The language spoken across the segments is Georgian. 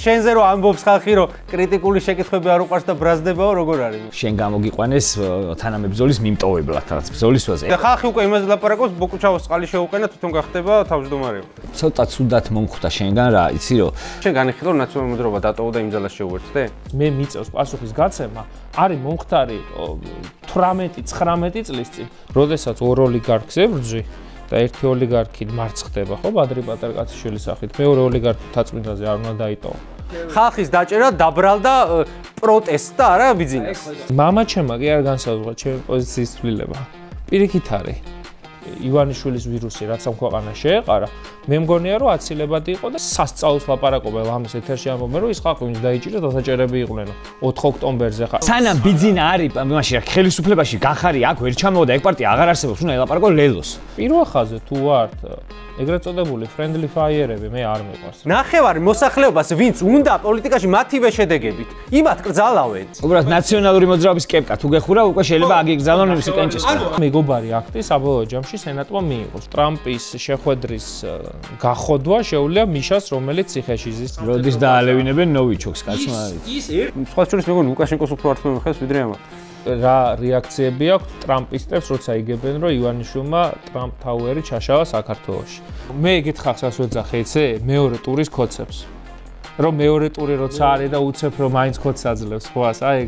შენზე რომ ამბობს ხალხი რომ კრიტიკული შეკითხვები არ უყვარს და ბრაზდებაო როგორ არის? შენ გამოგიყვანეს თანამებრძოლის მიმტოვებლად რაღაც ბრძოლის ვაზე. და ხალხი უკვე იმას ლაპარაკობს, ბოკუჩავოს წყალი შეუყენა, თვითონ გახდება თავმჯდომარეობა. ცოტა ცუდად მომხვდა შენგან რა, იცი რომ შენ განიხილო ნაციონალური მოძრაობა დატოვა და იმ ძალას შეუერთდე? მე მიწევს პასუხის გაცემა არის მომხდარი 18-19 წლის წინ, როდესაც ორ ოლიგარქს ებრძვი და ერთი ოლიგარქი მარცხ ხდება, ხო, ბადრი პატარკაციშვილის სახით. მეორე ოლიგარქი თაწმინდაზე არ უნდა დაიტოვა. ხალხის დაჭერა დაბრალდა პროტესტ და არა ბიძინეს. მამაჩემა კი არ განსაზღვრა ჩემი პოზიციის ცვლილება. პირიქით არის. ივანიშვილის ვირუსი რაც ამ ქვეყანას შეეყარა, მე მგონია რომ აცილებადი იყო და სასწაულს ლაპარაკობ ამის ეთერში ამბობენ რომ ის ხალხი ვინც დაიჭირა დასაჭერები იყვნენ 4 ოქტომბერზე ხარ. სანამ ბიძინა არის მაშინ ხელისუფლებაში განხარი აქ ვერ ჩამოვიდა ეგ პარტია აღარ არსებობს, უნდა ელაპარაკო ლელოს. პირველ ხაზზე თუ ვართ ეგრეთ წოდებული friendly fire-ები მე არ მიყვარს. ნახევარი მოსახლეობას ვინც უნდა პოლიტიკაში მათივე შედეგებით, იმათ კრძალავენ. უბრალოდ ნაციონალური მოძრაობის კეპკა თუ გეხურა უკვე შეიძლება აგიგზავნონ ის კენჭის. მეგობარი აქტი საბოლოო ჯამში სენატმა მიიღოს. ტრამპის შეხვედრის გახოდვა შეუძლია მიშას რომელიც ციხეში ზის. როდის დაალევინებენ ნოვიჩოკს კაცმა არის. სხვა შორის მეგონი ლუკაშენკოს უფრო არ თქმენ ხეს ვიდრე ამათ. რა რეაქციები აქვს ტრამპისტებს, როცა იგებენ, რომ ივანიშვილმა ტრამპ თაუერი ჩაშავა საქართველოში. მე ეგეთ ხალხს ვეძახე, იცი, მეორე ტურის კოცებს. რომ მეორე ტური როცა არის და უცებ რომ მაინც კოცს აძლევს, ხო, აი ეგ.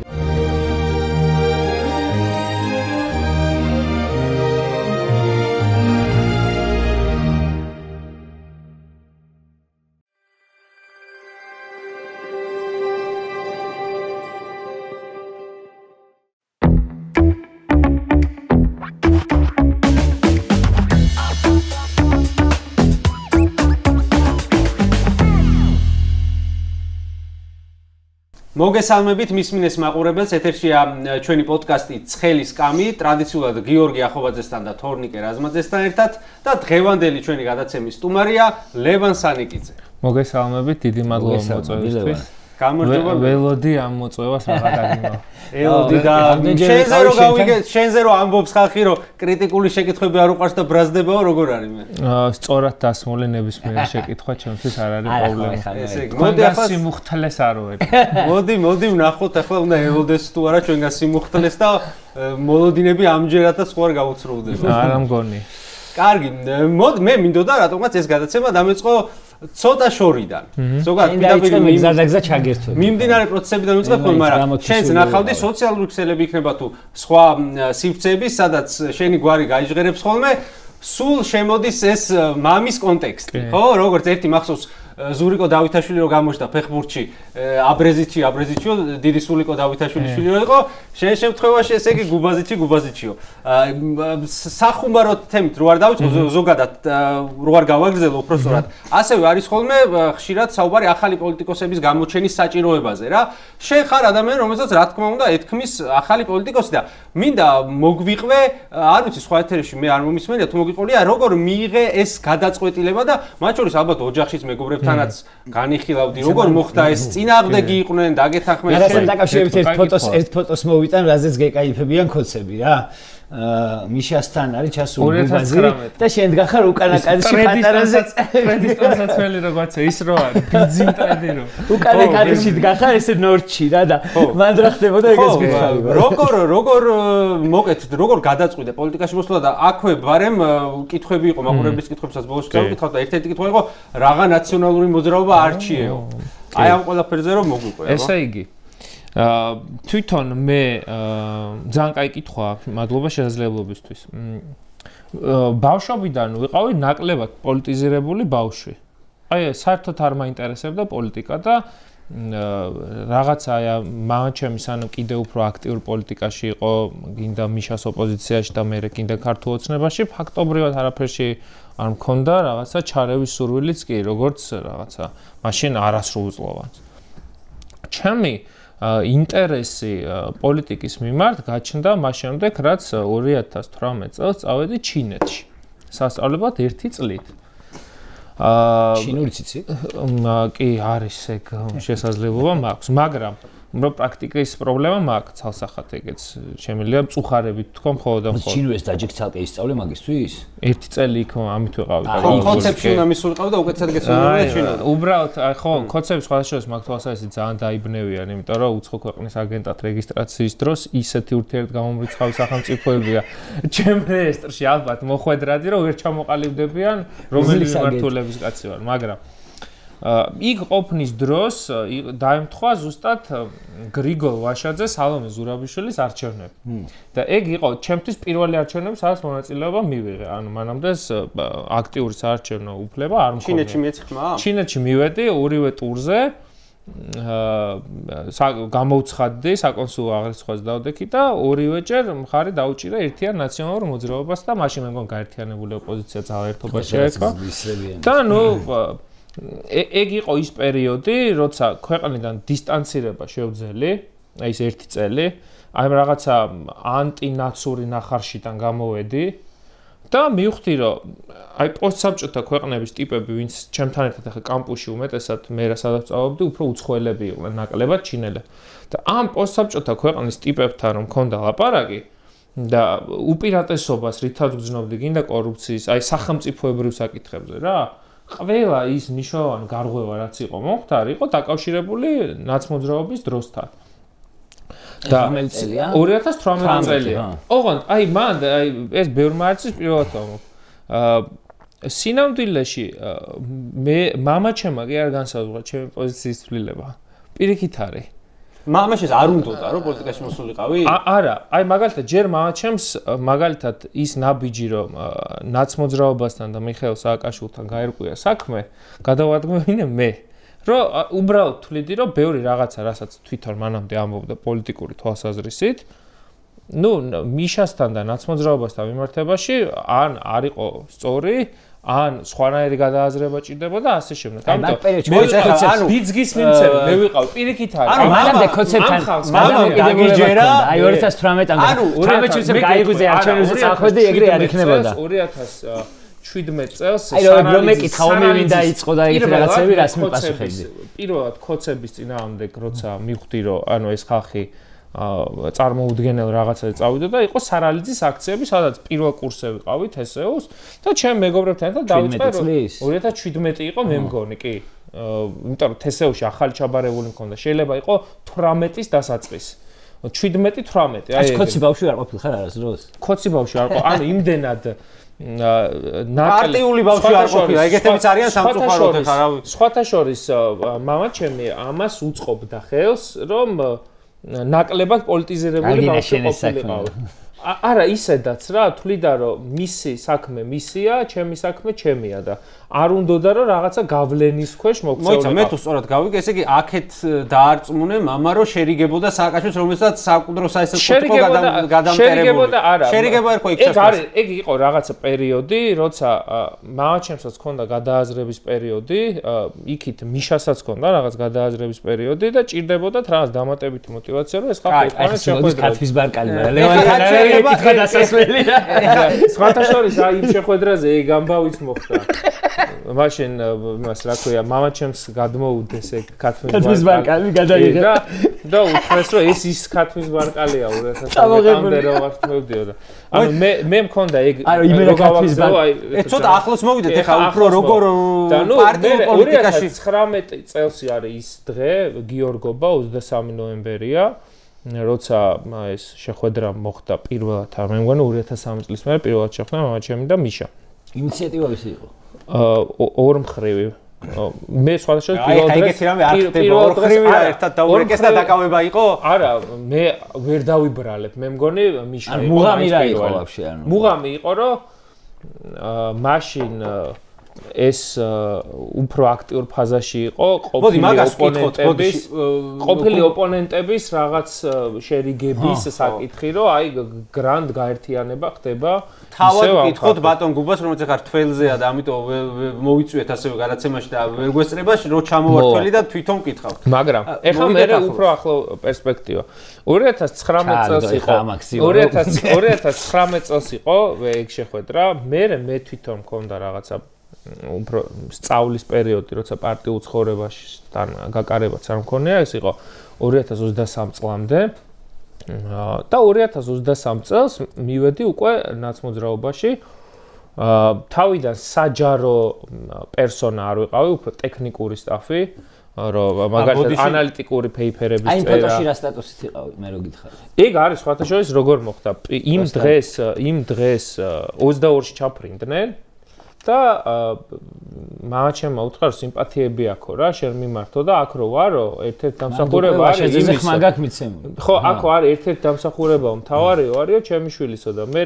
მოგესალმებით მისმინეს მაყურებელს, ეთერშია ჩვენი პოდკასტი ცხელის კამი, ტრადიციულად გიორგი ახობაძესთან და თორნიკე რაზმაძესთან ერთად და დღევანდელი ჩვენი გადაცემის სტუმარია ლევან სანიკიძე. მოგესალმებით, დიდი მადლობა მოწვევისთვის. გამარჯობა. ველოდი ამ მოწვევას რაღა დაგიმო. ელოდი და შენზე რომ გავიგე, შენზე რომ ამბობს ხალხი რომ კრიტიკული შეკითხვები არ უყვარს და ბრაზდებაო როგორ არის მე? სწორად დასმული ნებისმიერი შეკითხვა ჩემთვის არ არის პრობლემა. მოდი ახლა სიმუხთლეს არ ვერი. მოდი ვნახოთ ახლა უნდა ელოდეს თუ არა ჩვენგან სიმუხთლეს და მოლოდინები ამჯერადაც ხო არ გაუცროვდეს. არა მგონი. კარგი, მოდი მე მინდოდა რატომაც ეს გადაცემა დამეწყო ცოტა შორიდან. ზოგადად პირდაპირ მიგზადაგზა ჩაგერთვები. მიმდინარე პროცესებიდან უწყებ ხოლმე, მაგრამ შენც ნახავდი სოციალური ქსელები იქნება თუ სხვა სივრცეები, სადაც შენი გვარი გაიჟღერებს ხოლმე, სულ შემოდის ეს მამის კონტექსტი, ხო? როგორც ერთი მახსოვს ზურიკო დავითაშვილი რო გამოჩნდა ფეხბურთში, აბრეზიჩიო, დიდი სულიკო დავითაშვილის შვილი რო იყო, შენ შემთხვევაში ესე იგი გუბაზიჩიო. სახუმაროთ თემით რო არ დავიწყო ზოგადად რო არ გავაგრძელო უბრალოდ. ასევე არის ხოლმე ხშირად საუბარი ახალი პოლიტიკოსების გამოჩენის საჭიროებაზე რა. შენ ხარ ადამიანი, რომელსაც რა თქმა უნდა ეთქმის ახალი პოლიტიკოსი და მინდა მოგვიყვე, არ ვიცი სხვა ეთერში მე არ მომისმენია თუ მოგიყოლია, როგორ მიიღე ეს გადაწყვეტილება და მათ შორის ალბათ ოჯახშიც მეგობრებთან თანაც განიხილავდი როგორ მოხდა ეს წინააღმდეგი იყვნენ დაგეთანხმეთ შენ დაკავშირებით ერთ ფოტოს მოვიტან რაზეც გეკაიფებიან კოცები რა მიშასთან არის ჩასული გუბაზი და შენ დგახარ უკანა კადრში პატარაზე პრედისტონსაცველი როგორცა ის რო არის ბიძინტრედი რო უკანა კადრში დგახარ ესე ნორჩი რა და მან რა ხდებოდა ეგეც გითხარი როგორ მოკეთეთ როგორ გადაწყვიტე პოლიტიკაში მოსვლა და აქვე ბარემ კითხვები იყო მაყურებლის კითხვებსაც ბოლოს წავიკითხავ და ერთ-ერთი კითხვა იყო რაღა ნაციონალური მოძრაობა არჩიეო აი ამ ყველაფერზე რომ მოგვიყვე ესე იგი თვითონ მე ძალიან კაი კითხვა, მადლობა შესაძლებლობისთვის. ბავშვობიდან ვიყავი ნაკლებად პოლიტიზირებული ბავშვი. აი საერთოდ არ მაინტერესებდა პოლიტიკა და რაღაცა მამაჩემი სანამ კიდე უფრო აქტიურ პოლიტიკაში იყო, გინდა მიშას ოპოზიციაში და მე კიდე ქართულ ოცნებაში, ფაქტობრივად არაფერში არ მქონდა რაღაცა ჩარევის სურვილიც კი, როგორც რაღაცა მაშინ არასრულწლოვანს. ჩემი ინტერესი პოლიტიკის მიმართ გაჩნდა მას შემდეგ, რაც 2018 წელს წავედი ჩინეთში. სასწავლებლად 1 წლით. ჩინური ციცი? კი, არის ეგ შესაძლებლობა მაქვს, მაგრამ რომ პრაქტიკის პრობლემა მაქვს ცალსახად ეგეც შემიძლია მწუხარებით თქვა მხოლოდ და მხოლოდ ჩინუეს დაჯიქ ცალკე ისწავლე მაგისთვის ერთი წელი იქ ამით ვეყავი ხო კონცეფცია უნდა მისულიყავ და უკეთესად გეცნობოდა ჩინო უბრალოდ ხო კონცეფციის სხვადასხვა მაგ თვალსაზრისით ძალიან დაიბნევიან იმიტომ რომ უცხო ქვეყნის აგენტად რეგისტრაციის დროს ისეთი ურთიერთგამომრიცხავი სახელმწიფოებია ჩემ რეესტრში ალბათ მოხვედრადი რომ ვერ ჩამოყალიბდებიან რომელი მმართველობის კაცი ვარ მაგრამ იქ ყოფნის დროს დაემთხვა ზუსტად გრიგოლ ვაშაძე სალომე ზურაბიშვილის არჩევნები და ეგ იყო ჩემთვის პირველი არჩევნები სადაც მონაწილეობა მივიღე ანუ მანამდე აქტიური საარჩევნო უფლება არ მქონია ჩინეთში მიეცი ხმა ჩინეთში მივედი ორივე ტურზე გამოვცხადდი საკონსულო აღრიცხვას დავდექი და ორივეჯერ მხარი დაუჭირა ერთიან ნაციონალურ მოძრაობას და მაშინ მე მგონი გაერთიანებული ოპოზიცია ძალაერთობაში ერქვა და ნუ ეგ იყო ის პერიოდი, როცა ქვეყნიდან დისტანცირება შევძელი, აი ეს ერთი წელი, აი რაღაცა ანტინაცური ნახარშიდან გამოვედი და მივხვდი, რომ აი პოსტსაბჭოთა ქვეყნების ტიპები, ვინც ჩემთან ერთად ახლა კამპუსში უმეტესად მე რა სადაც სწავლობდი, უფრო უცხოელები იყვნენ, ნაკლებად ჩინელები. და ამ პოსტსაბჭოთა ქვეყნის ტიპებთან რომ მქონდა ლაპარაკი და უპირატესობას რითაც გძნობდი, გინდა კორუფციის, აი სახელმწიფოებრივ საკითხებზე რა ყველა ის მნიშვნელოვანი გარღვევა რაც იყო მომხდარი იყო დაკავშირებული ნაცმოძრაობის დროსთან. და 2018 წელია. ოღონდ აი მან აი ეს ბევრმა არცის პირველად სინამდვილეში მე მამაჩემმა კი არ განსაზღვრა ჩემი პოზიციის ცვლილება. პირიქით არის. მამაშენს არ უნდოდა რომ პოლიტიკაში მოსულიყავი? არა, აი მაგალითად ჯერ მამაჩემს მაგალითად ის ნაბიჯი რომ ნაცმოძრაობასთან და მიხეილ სააკაშვილთან გაერკვია საქმე, გადავადგმევინე მე. რომ უბრალოდ თვლიდი რომ ბევრი რაღაცა რასაც თვითონ მანამდე ამბობდა პოლიტიკური თვალსაზრისით, ნუ მიშასთან და ნაცმოძრაობასთან მიმართებაში ან არ იყო სწორი ან სხვანაირი გადააზრება ჭირდებოდა ასე შემდეგ. ამიტომ ბიძგის მიმცემი მე ვიყავ პირიქით არის. ანუ მანამდე კონცეფტთან გაგიჯერა აი 2018-მდე. 18 წელს გაიგუზე არჩევნებზე წახვედი ეგრე არ იქნებოდა. 2017 წელს სარალიზი ხაომი დაიწყო და იქ რაღაცები რას მიპასუხებდი. პირველად ქოცების წინააღმდეგ როცა მივხვდი რომ ანუ ეს ხალხი წარმოუდგენელ რაღაცაზე წავიდა და იყო სარალიზის აქციები, სადაც პირველ კურსზე ვიყავით ესეუს და ჩემ მეგობრებთან ერთად დავიწყე 2017 იყო მე მგონი კი. იმიტომ რომ თესეუში ახალი ჩაბარებული მქონდა. შეიძლება იყო 18-ის დასაწყისი. 17-18. აი ქოცი ბავშვი არ ყოფილი ხარ არასდროს? ქოცი ბავშვი არ ყოფილი. ანუ იმდენად პარტიული ბავშვი არ ყოფილა, ეგეთებიც არიან სამწუხაროდ ხარ. სხვათა შორის მამაჩემი ამას უწყობდა ხელს, რომ ნაკლებად პოლიტიზირებული ბავშვი ყოფილიყავი. არა ისედაც რა, თვლიდა რომ მისი საქმე მისია, ჩემი საქმე ჩემია და არ უნდოდა რომ რაღაცა გავლენის ქვეშ მოქცეულიყო. მოიცა მე თუ სწორად გავიგე, ესე იგი აქეთ დაარწმუნე მამა რომ შერიგებოდა სააკაშვილს, რომელსაც საკუდრო საერთო გადამტერებული. შერიგებოდა არა. შერიგება ერქვა იქ ჩასვლა. ეგ იყო რაღაცა პერიოდი, როცა მამაჩემსაც ჰქონდა გადააზრების პერიოდი, იქით მიშასაც ჰქონდა რაღაც გადააზრების პერიოდი და ჭირდებოდათ რაღაც დამატებითი мотиваცია რომ ეს ხალხი ერთმანეთს შეხვედრა. კათვის ბარკალი მაგრამ ლევან კითხვა დასასვლელია. სხვათა შორის აი იმ შეხვედრაზე ეგ ამბავიც მოხდა. მაშინ იმას რა ქვია, მამაჩემს გადმოუდეს ეგ ქათმის ბარკალი გადაიღე და უთხრეს რომ ეს ის ქათმის ბარკალია 2000-მდე რო ვართმევდიო და ანუ მე მქონდა ეგ ცოტა ახლოს მოვიდეთ ეხლა უფრო როგორ პარტიულ პოლიტიკაში 2019 წელს არის ის დღე გიორგობა 23 ნოემბერია როცა ეს შეხვედრა მოხდა პირველად მე მგონი 2003 წლის მერე პირველად შეხვდა მამაჩემი და მიშა ინიციატივა ვისი იყო ორმხრივი მე სხვადასხვა ეგეთი რამე არ ხდება ორხრივი რა ერთად დაურეკეს და დაკავება იყო არა მე ვერ დავიბრალებ მე მგონი მიშა იყო მუღამი რა იყო ვაფშე ანუ მუღამი იყო რომ მაშინ ეს უფრო აქტიურ ფაზაში იყო ყოფილი ოპონენტების რაღაც შერიგების საკითხი რომ აი გრანდ გაერთიანება ხდება თავად გითხოთ ბატონ გუბას რომელიც ახლა რთველზეა და ამიტომ მოვიწვიეთ ასევე გადაცემაში და ვერ გვესწრება რომ ჩამოვართველი და თვითონ გითხავთ მაგრამ ეხლა მე უფრო ახლო პერსპექტივა 2019 წელს იყო 2019 წელს იყო ეგ შეხვედრა მე თვითონ მქონდა რაღაცა უფრო სწავლის პერიოდი, როცა პარტიულ ცხოვრებაში თან გაკარებაც არ მქონია, ეს იყო 2023 წლამდე. და 2023 წელს მივედი უკვე ნაცმოძრაობაში. თავიდან საჯარო პერსონა არ ვიყავი, უფრო ტექნიკური სტაფი, რომ მაგალითად ანალიტიკური პეიპერების წერა. აი ფოტოში რა სტატუსით იყავი, მე რო გითხარი. ეგ არის სხვათა შორის როგორ მოხდა. იმ დღეს 22-ში ჩაფრინდნენ და მაღაჩემმა უთხრა რომ სიმპათიები აქო რა, შენ მიმართო და აქ რო ვარო, ერთ-ერთი დამსახურება არის იმის მაგაკ მიცემული. ხო, აქო არის ერთ-ერთი დამსახურება მთავარიო არისო ჩემი შვილისო და მე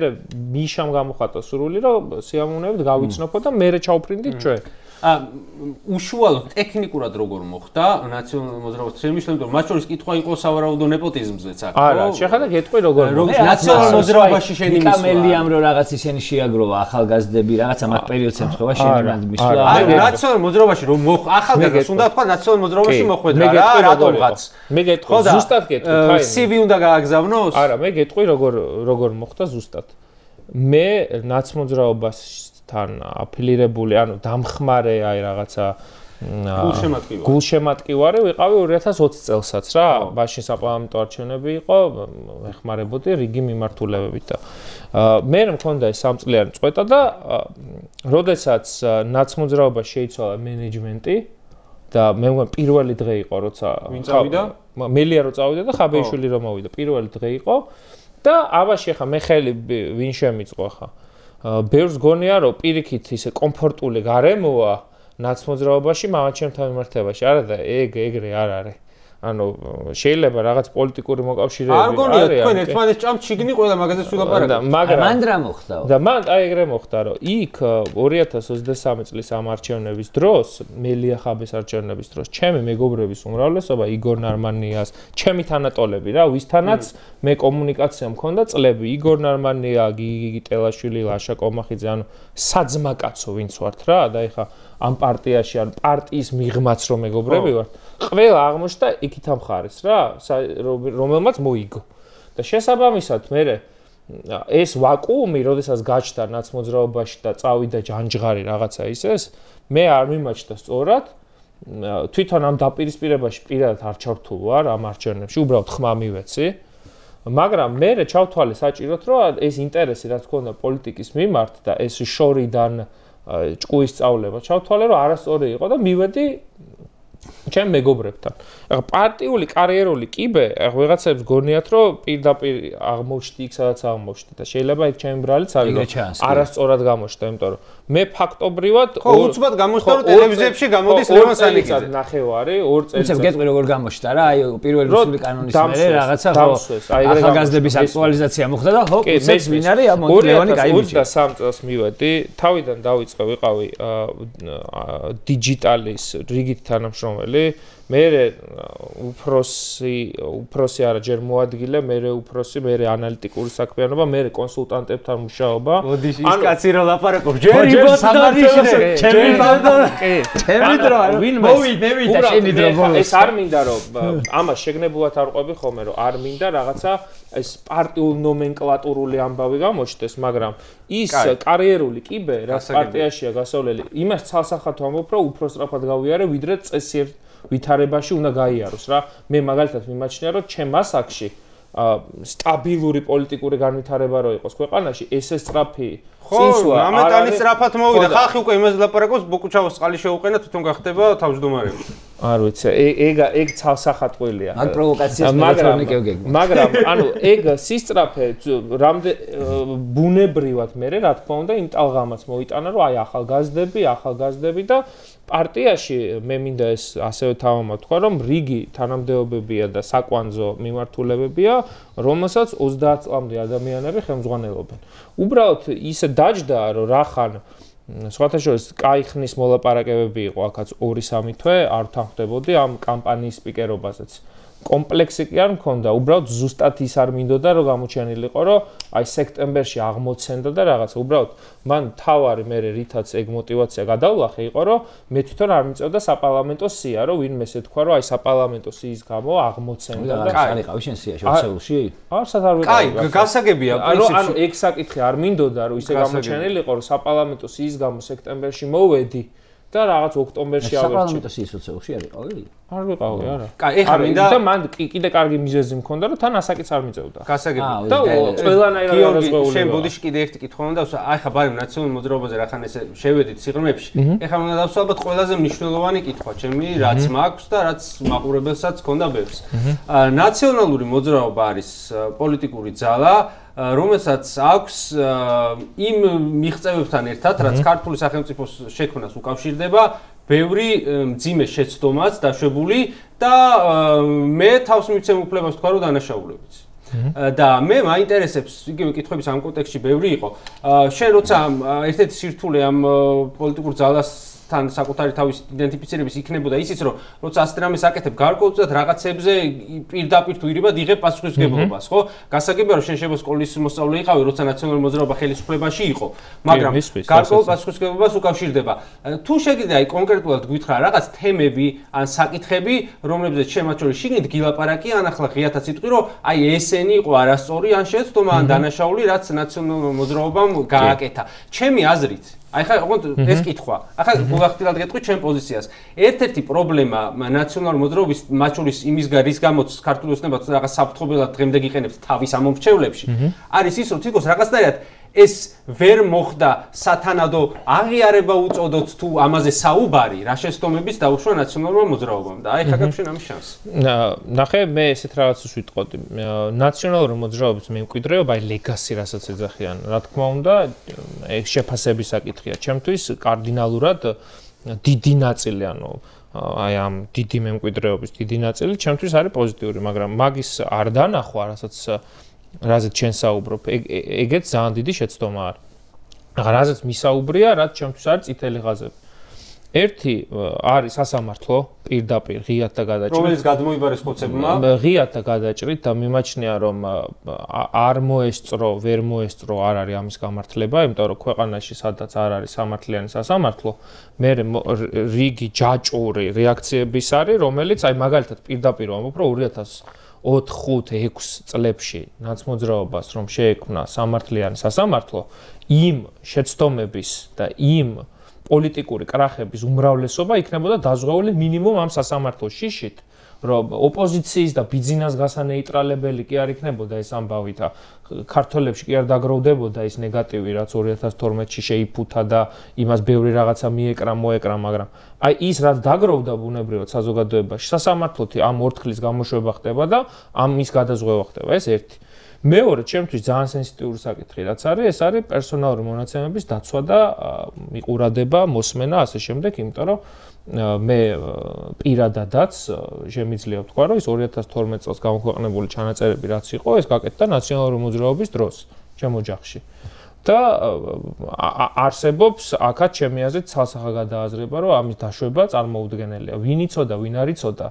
მიშამ გამოხატა სურვილი რომ სიამოვნებით გავიცნობო და მე ჩავფრინდით ჩვენ. უშუალოდ ტექნიკურად როგორ მოხდა ნაციონალურ მოძრაობაში შემიშლები რომ მათ შორის კითხვა იყო სავარაუდო ნეპოტიზმზეც აქ არა შეხედა გეტყვი როგორ ნაციონალურ მოძრაობაში შენი მისვლა კამელიამ რომ რაღაც ისინი შეაგროვა ახალგაზრდები რაღაცა მაგ პერიოდს ემთხვევა შენი მანდ მისვლა ნაციონალურ მოძრაობაში რომ ახალგაზრდას უნდა თქვა ნაციონალურ მოძრაობაში მოხვედრა რა რატომღაც მე გეტყვი ზუსტად გეტყვი ფაინი CV უნდა გააგზავნოს არა მე გეტყვი როგორ მოხდა ზუსტად მე ნაცმოძრაობას თან აფილირებული, ანუ დამხმარე აი რაღაცა გულშემატკივარი ვიყავი 2020 წელსაც რა, მაშინ საპარლამენტო არჩევნები იყო, ეხმარებოდი რიგი მიმართულებებით და მე მქონდა ეს 3 წლიანი წვეტა და როდესაც ნაცმოძრაობა შეიცვალა მენეჯმენტი და მე მგონი პირველი დღე იყო, როცა ვინ წავიდა? მელია რო წავიდა და ხაბეიშვილი რო მოვიდა, პირველი დღე იყო და აბაში ხა მე ხელი ვინ შემიწყო ხა ბევრს გონია რომ პირიქით ისე კომფორტული გარემოა ნაცმოძრაობაში მაღაჩემთან მიმართებაში არა და ეგრე არ არის ანუ შეიძლება რაღაც პოლიტიკური მოკავშირეები არ გონია თქვენ ერთმანეთს ჭამთ შიგნი ყველა მაგაზე სულაპარაკობთ მაგრამ მან რა მოხდა და მან აი ეგრე მოხდა რომ იქ 2023 წლის ამ არჩევნების დროს მელია ხაბეს არჩევნების დროს ჩემი მეგობრების უმრავლესობა იგორ ნარმანიას ჩემი თანატოლები რა ვისთანაც მე კომუნიკაცია მქონდა წლები იგორ ნარმანია გიგი ტელაშვილი ლაშა კომახიძე ანუ საძმა კაცო ვინც ვართ რა და ეხა ამ პარტიაში ან პარტიის მიღმაც რომ მეგობრები ვართ ყველა აღმოჩნდა იქით ამხარეს რა რომელმაც მოიგო და შესაბამისად მე ეს ვაკუუმი როდესაც გაჩნდა ნაცმოძრაობაში და წავიდა ჯანჯღარი რაღაცა ისეს მე არ მიმაჩნდა სწორად თვითონ ამ დაპირისპირებაში პირადად არ ჩავთულ ვარ ამ არჩევნებში უბრალოდ ხმა მივეცი მაგრამ მე ჩავთვალე საჭიროდ რომ ეს ინტერესი რაც ქონდა პოლიტიკის მიმართ და ეს შორიდან ჭკუის სწავლება ჩავთვალე რომ არასწორი იყო და მივედი ჩემ მეგობრებთან. ახლა პარტიული კარიერული კიბე, ახლა ვიღაცებს გონიათ რომ პირდაპირ აღმოჩნდი იქ სადაც აღმოჩნდი და შეიძლება იქ ჩემი ბრალიც არის არასწორად გამოჩნდა, იმიტომ რომ მე ფაქტობრივად ხო უცბად გამოჩნდა რომ ტელევიზიებში გამოდის ლევან სანიკიძე. ნახევარი 2 წელიწად. უცებ გეტყვი როგორ გამოჩნდა რა, აი პირველი რუსული კანონის მერე რაღაცა ხო ახალგაზრდების აქტუალიზაცია მოხდა და ხო ეს ვინ არის ამ ლევანი გაიმიჯა. 23 წელს მივედი, თავიდან დავიწყე ვიყავი დიჯიტალის რიგით თანამშრომელი მე უფროსი არა ჯერ მოადგილე, მე უფროსი, მე ანალიტიკური საქმიანობა, მე კონსულტანტებთან მუშაობა. მოდი ის კაცი რო ლაპარაკობს, ჯერ იბოდნარიშნე, ჩემი ბანდო. ჩემი დრო არა. მოვიდა შენი დრო ბოლოს. ეს არ მინდა რომ ამას შეგნებულად არ ყვები ხოლმე რომ არ მინდა რაღაცა ეს პარტიულ ნომენკლატურული ამბავი გამოჩნდეს, მაგრამ ის კარიერული კიბე, რაც პარტიაშია გასავლელი, იმას ცალსახად ვამბობ, რომ უფრო სწრაფად გავიარე, ვიდრე წესიერ ვითარებაში უნდა გაიაროს რა. მე მაგალითად მიმაჩნია რომ ჩემ ასაკში სტაბილური პოლიტიკური განვითარება რო იყოს ქვეყანაში, ესე სწრაფი წინსვლა ამეტანი სწრაფად მოვიდა. ხალხი უკვე იმას ლაპარაკობს, ბოკუჩავოს წყალი შეუყენა, თვითონ გახდება თავმჯდომარები. არ ვიცი, ეგ ცალსახად ყველია. მაგ პროვოკაციას მეთორნიკე ვგეგმო. მაგრამ ანუ ეგ სისწრაფე ბუნებრივად მე რა თქმა უნდა იმ ტალღამაც მოიტანა რომ აი ახალგაზრდები და პარტიაში მე მინდა ეს ასევე თავმა თქვა რომ რიგი თანამდებობებია და საკვანძო მიმართულებებია რომელსაც 30 წლამდე ადამიანები ხელმძღვანელობენ. უბრალოდ ისე დაჯდა რომ რახან სხვათა შორის კაი ხნის მოლაპარაკებები იყო აქაც 2-3 თვე არ თანხდებოდი ამ კამპანიის სპიკერობაზეც კომპლექსი კი არ მქონდა, უბრალოდ ზუსტად ის არ მინდოდა რომ გამოჩენილიყო, რომ აი სექტემბერში აღმოცენდა და რაღაცა, უბრალოდ მან თავარი მე რითაც ეგ мотиваცია გადავლახე იყო, რომ მე თვითონ არ მიწევდა საპარლამენტო სია, რომ ვინმე ესეთქვა, რომ აი საპარლამენტო სიის გამო აღმოცენდა და კაი, ყავი შენ სიაში ოქსეულში? არსად არ ვიყავი. კაი, გასაგებია პრინციპში. ანუ ეგ საკითხი არ მინდოდა, რომ ისე გამოჩენილიყო, რომ საპარლამენტო სიის გამო სექტემბერში მოვედი და რაღაც ოქტომბერში ავერჩი. საპარლამენტო სიის ოქსეულში არ იყავი? არ ვიყავი, არა. კაი, ეხლა მინდა და მან კიდე კარგი მიზეზი მქონდა, რომ თან ასაკიც არ მიწევდა. გასაგებია. და ყველანაირად არასწორია. შენ ბოდიში კიდე ერთი კითხვა უნდა დავსვა. აი ხა ბარემ ნაციონალურ მოძრაობაზე რახან ესე შევედით სიღრმეებში. ეხლა უნდა დავსვა ალბათ ყველაზე მნიშვნელოვანი კითხვა, ჩემი რაც მაქვს და რაც მაყურებელსაც ქონდა ბევრს. ნაციონალური მოძრაობა არის პოლიტიკური ძალა, რომელსაც აქვს იმ მიღწევებთან ერთად, რაც ქართული სახელმწიფოს შექმნას უკავშირდება, ბევრი მძიმე შეცდომაც დაშვებული და მე თავს მიცემ უფლებას თქვა რომ დანაშაულებიც. და მე მაინტერესებს იგივე კითხვების ამ კონტექსტში ბევრი იყო. შენ როცა ერთ-ერთი სირთულე ამ პოლიტიკურ ძალას თან საკუთარი თავის იდენტიფიცირების იქნებოდა ისიც რომ როცა ასეთ რამეს აკეთებ გარკვეულწილად რაღაცებზე პირდაპირ თუ ირიბად იღებ პასუხისმგებლობას, ხო? გასაგებია რომ შენ შეიძლება სკოლის მოსწავლე იყავი, როცა ნაციონალური მოძრაობა ხელისუფლებაში იყო, მაგრამ გარკვეულ პასუხისმგებლობას უკავშირდება. თუ შეგიძლია აი კონკრეტულად გითხრა რაღაც თემები ან საკითხები, რომლებზეც შემათ შორის შიგნით გილაპარაკი ან ახლა ღიათაც იტყვი რომ აი ესენი იყო არასწორი ან შეცდომა ან დანაშაული რაც ნაციონალურ მოძრაობამ გააკეთა. ჩემი აზრით აი ხა ოღონდ ეს კითხვა. ახლა გულახდილად გეტყვი ჩემ პოზიციას. ერთ-ერთი პრობლემა ნაციონალური მოძრაობის მათ შორის იმის რის გამოც ქართული ოცნება რაღაც საფრთხობელად დღემდე გიყენებთ თავის ამომრჩევლებში, არის ის რომ თვითონ რაღაცნაირად ეს ვერ მოხდა სათანადო აღიარება უწოდოთ თუ ამაზე საუბარი რა შეცდომების დაუშვა ნაციონალურმა მოძრაობამ და აი ხა გაქვს ამის შანსი. ნახე მე ესეთ რაღაცას ვიტყოდი. ნაციონალური მოძრაობის მემკვიდრეობა აი ლეგასი რასაც ეძახიან. რა თქმა უნდა, ეგ შეფასების საკითხია. ჩემთვის კარდინალურად დიდი ნაწილი, ანუ აი ამ დიდი მემკვიდრეობის დიდი ნაწილი ჩემთვის არის პოზიტიური, მაგრამ მაგის არ დანახვა, რასაც რაზეც ჩვენ საუბრობ, ეგეც ძალიან დიდი შეცდომა არის. რაზეც მისაუბრია, რაც ჩემთვის არის წითელი ღაზები. ერთი არის სასამართლო, პირდაპირ ღიად და გადაჭრით. რომელიც გადმოიბარეს ხოცებმა. ღიად და გადაჭრით და მიმაჩნია რომ არ მოესწრო, ვერ მოესწრო არ არის ამის გამართლება, იმიტომ რომ ქვეყანაში სადაც არ არის სამართლიანი სასამართლო, მე რიგი ჯაჭვური რეაქციების არის, რომელიც აი მაგალითად პირდაპირ ვამბობ, რომ 2004-5-6 წლებში ნაცმოძრაობას რომ შეექმნა სამართლიანი სასამართლო, იმ შეცდომების და იმ პოლიტიკური კრახების უმრავლესობა იქნებოდა დაზღვეული მინიმუმ ამ სასამართლოს შიშით, რომ ოპოზიციის და ბიძინას გასანეიტრალებელი კი არ იქნებოდა ეს ამბავი და ქართველებში კი არ დაგროვდებოდა ეს ნეგატივი, რაც 2012-ში შეიფუთა და იმას ბევრი რაღაცა მიეკრა, მოეკრა, მაგრამ აი ის რაც დაგროვდა ბუნებრივად საზოგადოებაში, სასამართლოთი ამ ორთქლის გამოშვება ხდება და ამის გადაზღვევა ხდება, ეს ერთი. მეორე, ჩემთვის ძალიან სენსიტიური საკითხი რაც არის, ეს არის პერსონალური მონაცემების დაცვა და მიყურადება, მოსმენა, ასე შემდეგ, იმიტომ რომ მე პირადადაც შემიძლია ვთქვა, რომ ის 2012 წელს გამოქვეყნებული ჩანაწერები რაც იყო, ეს გაკეთდა ნაციონალური მოძრაობის დროს, ჩემ ოჯახში. და არსებობს აქაც ჩემი აზრით ცალსახა გადააზრება, რომ ამის დაშვება წარმოუდგენელია. ვინ იცოდა, ვინ არ იცოდა,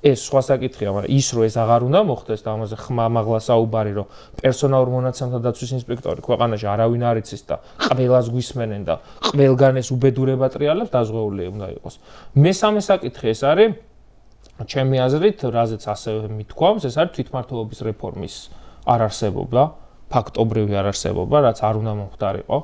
ეს სხვა საკითხია, მაგრამ ის რომ ეს აღარ უნდა მოხდეს და ამაზე ხმამაღლა საუბარი, რომ პერსონალურ მონაცემთა დაცვის ინსპექტორი ქვეყანაში არავინ არ იცის და ყველას გვისმენენ და ყველგან ეს უბედურება ტრიალებს, დაზღვეული უნდა იყოს. მესამე საკითხი ეს არის, ჩემი აზრით, რაზეც ასევე მithქვამს, ეს არის თვითმმართველობის რეფორმის არარსებობა, ფაქტობრივი არარსებობა, რაც არ უნდა მომხდარიყო.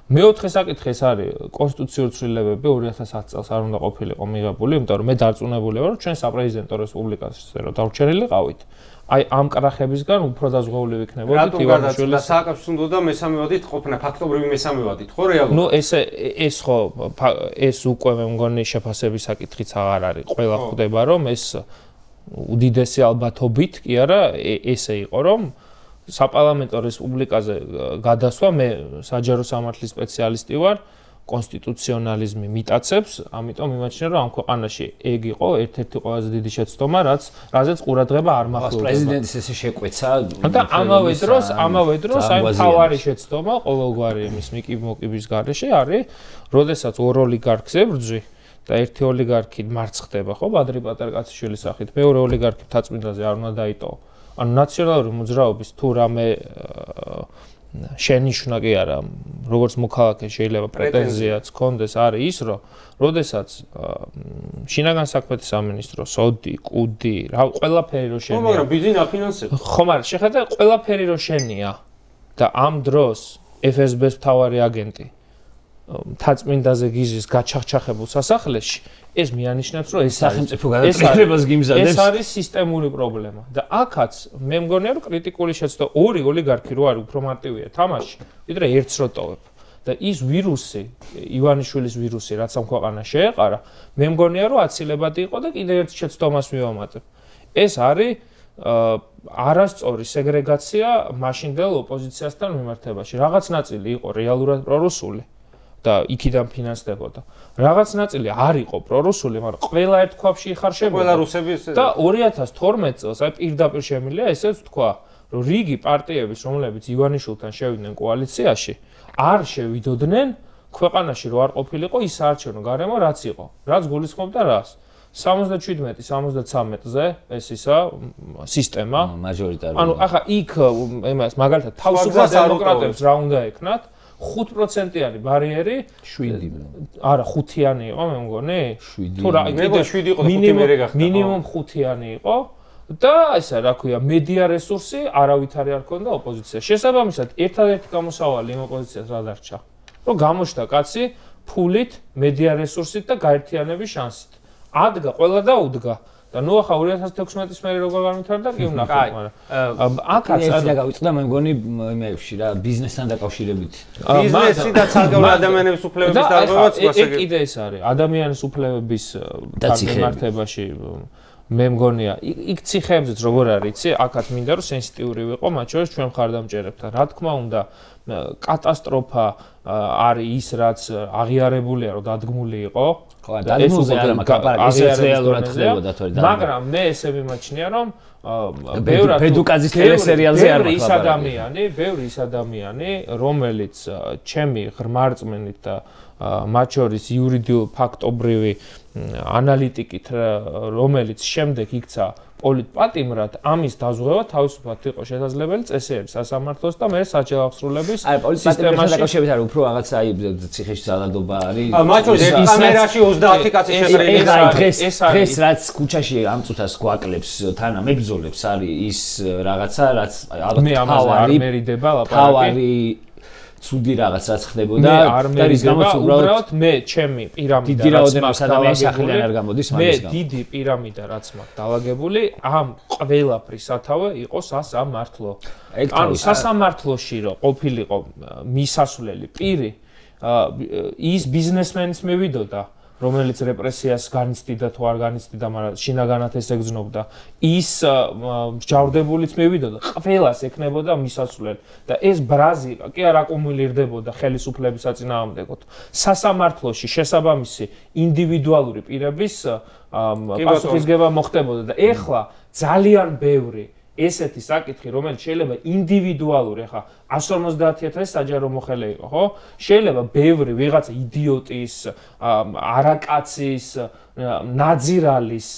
მეოთხე საკითხი ეს არის კონსტიტუციური ცვლილებები 2010 წელს არ უნდა ყოფილიყო მიღებული, იმიტომ რომ მე დარწმუნებული ვარ, რომ ჩვენ საპრეზიდენტო რესპუბლიკაზე რომ დავრჩენილიყავით, აი ამ კრახებისგან უფრო დაზღვეული ვიქნებოდით ივანიშვილის და სააკავშირო უნდა და მესამევადით ყოფნა, ფაქტობრივი მესამევადით, ხო რეალურად? ნუ ეს ხო ეს უკვე მე მგონი შეფასების საკითხიც აღარ არის. ყველა ხვდება რომ ეს უდიდესი ალბათობით კი არა ესე იყო რომ საპარლამენტო რესპუბლიკაზე გადასვა მე საჯარო სამართლის სპეციალისტი ვარ, კონსტიტუციონალიზმი მიტაცებს, ამიტომ იმაჩნია რომ ამ ქვეყანაში ეგ იყო ერთ-ერთი ყველაზე დიდი შეცდომა, რაზეც ყურადღება არ მახვილდება. პრეზიდენტის ესე შეკვეცა და ამავე დროს აი მთავარი შეცდომა ყოველგვარი იმის მოკიბის გარეშე არის, როდესაც ორ ოლიგარქს ებრძვი და ერთი ოლიგარქი მარცხდება, ხო, ბადრი პატარკაციშვილის სახით, მეორე ოლიგარქი მთაწმინდაზე არ უნდა დაიტოვო. ანუ ნაციონალური მოძრაობის თუ რამე შენიშვნა კი არა, როგორც მოქალაქე შეიძლება პრეტენზიაც ჰქონდეს, არის ის, რომ როდესაც შინაგან საქმეთა სამინისტრო, სოდი, კუდი, ყველაფერი რო შენია. მაგრამ ბიზნესი აფინანსებს. ხო, მაგრამ შეხედა ყველაფერი რო შენია და ამ დროს FSB-ს მთავარი აგენტი მთაწმინდაზე გიზის გაჩახჩახებულ სასახლეში, ეს მიანიშნებს, რომ ეს სახელმწიფო გადაწყვეტილებას გიმზადებს. ეს არის სისტემური პრობლემა და აქაც მე მგონია, რომ კრიტიკული შეცდო ორი ოლიგარქი რო არის უფრო მარტივია თამაში, ვიდრე ერთს რო ტოვებ. და ის ვირუსი, ივანიშვილის ვირუსი, რაც ამ ქვეყანას შეეყარა, მე მგონია, რომ აცილებადი იყო და კიდევ ერთ შეცდომას მივამატებ. ეს არის არასწორი სეგრეგაცია მაშინდელ ოპოზიციასთან მიმართებაში. რაღაც ნაწილი იყო რეალურად პრორუსული და იქიდან ფინანსდებოდა. რაღაც ნაწილი არ იყო პრორუსული, მაგრამ ყველა ერთ ქვაბში იხარშებოდა. ყველა რუსები და 2012 წელს აი პირდაპირ შემიძლია ესეც თქვა, რომ რიგი პარტიების, რომლებიც ივანიშვილთან შევიდნენ კოალიციაში, არ შევიდოდნენ ქვეყანაში რო არ ყოფილიყო ის საარჩევნო გარემო რაც იყო. რაც გულისხმობდა რას? 77-73-ზე ეს ისა სისტემა მაჟორიტარული. ანუ ახლა იქ იმას მაგალითად თავისუფალ დემოკრატებს რა უნდა ეკნათ? 5%-იანი ბარიერი 7 არა 5-იანი იყო მე მგონი 7 თუ რა მე 7 იყო და 5 მერე გახდა მინიმუმ 5-იანი იყო და ესა რა ქვია მედია რესურსი არავითარი არ ქონდა ოპოზიცია შესაბამისად ერთადერთი გამოსავალი იმ ოპოზიციას რა დარჩა რომ გამოჩნდა კაცი ფულით მედია რესურსით და გაერთიანების შანსით ადგა ყველა და უდგა და ნუ ახლა 2016 მერე როგორ განვითარდა კი ვნახოთ მაგრამ აქაც და გავიწდა მე მგონი იმეებში რა ბიზნესთან დაკავშირებით ბიზნესი და ცალკეული ადამიანების უფლებების დარღვევაც ეს კიდე ეს არის ადამიანის უფლებების მიმართებაში მე მგონია იქ ციხეებზეც როგორ არის იცი აქაც მინდა რომ სენსიტიური ვიყო მათ შორის ჩვენ მხარდამჭერებთან რა თქმა უნდა კატასტროფა არის ის რაც აღიარებულია რომ დადგმული იყო დადგმულზე არა მაგრამ ისეც რეალურად ხდებოდა თორე მაგრამ მე ესე მიმაჩნია რომ ბევრად ბედუკაძის ტელესერიალზე არ ბევრი ის ადამიანი რომელიც ჩემი ღრმარწმენით და მათ შორის იურიდიულ ფაქტობრივი ანალიტიკით რომელიც შემდეგ იქცა პოლიტპატიმრად ამის დაზღვევა თავისუფლად იყო შესაძლებელი წესიერი სასამართლოს და მე საჯარო აღსრულების სისტემაში დაკავშირებით არის უფრო რაღაც აი ციხეში ძალადობა არის მათ შორის კამერაში 30 კაცი შეხედა დღეს რაც ქუჩაში ამ წუთას გვაკლებს თანა მებრძოლებს არის ის რაღაცა რაც თავარი ცუდი რაღაც რაც ხდებოდა და რის გამოც უბრალოდ მე ჩემი პირამიდა რაც მაქვს ადამიანის სახლიდან არ გამოდის მაგის გამო მე დიდი პირამიდა რაც მაქვს დაალაგებული ამ ყველაფრის სათავე იყო სასამართლო ანუ სასამართლოში რო ყოფილიყო მისასვლელი პირი ის ბიზნესმენის მივიდოდა რომელიც რეპრესიას განიცდიდა თუ არ განიცდიდა, მაგრამ შინაგანად ეს ეგზნობდა. ის მსჯავრდებულიც მივიდოდა, ყველას ეკნებოდა მისასვლელი და ეს ბრაზი კი არ აკუმულირდებოდა ხელისუფლების საწინააღმდეგოდ. სასამართლოში შესაბამისი ინდივიდუალური პირების პასუხისგება მოხდებოდა და ეხლა ძალიან ბევრი ესეთი საკითხი, რომელიც შეიძლება ინდივიდუალური, ხა 150.000 საჯარო მოხელე იყო, ხო? შეიძლება ბევრი ვიღაცა იდიოტის, არაკაცის, ნაძირალის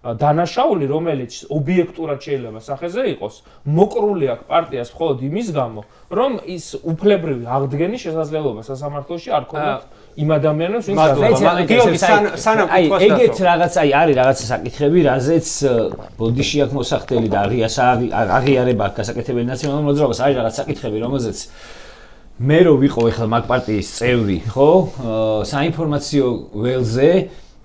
დანაშაული, რომელიც ობიექტურად შეიძლება სახეზე იყოს, მოკრული აქვს პარტიას მხოლოდ იმის გამო, რომ ის უფლებრივი აღდგენის შესაძლებლობა სასამართლოში არ ქონდათ იმ ადამიანებს, ვინც აი ეგეთ რაღაც აი არის რაღაცა საკითხები, რაზეც ბოდიში აქვს მოსახდელი და აღიარება აქვს გასაკეთებელი ნაციონალურ მოძრაობას, არის რაღაც საკითხები, რომელზეც მე რო ვიყო ეხლა მაგ პარტიის წევრი, ხო? საინფორმაციო ველზე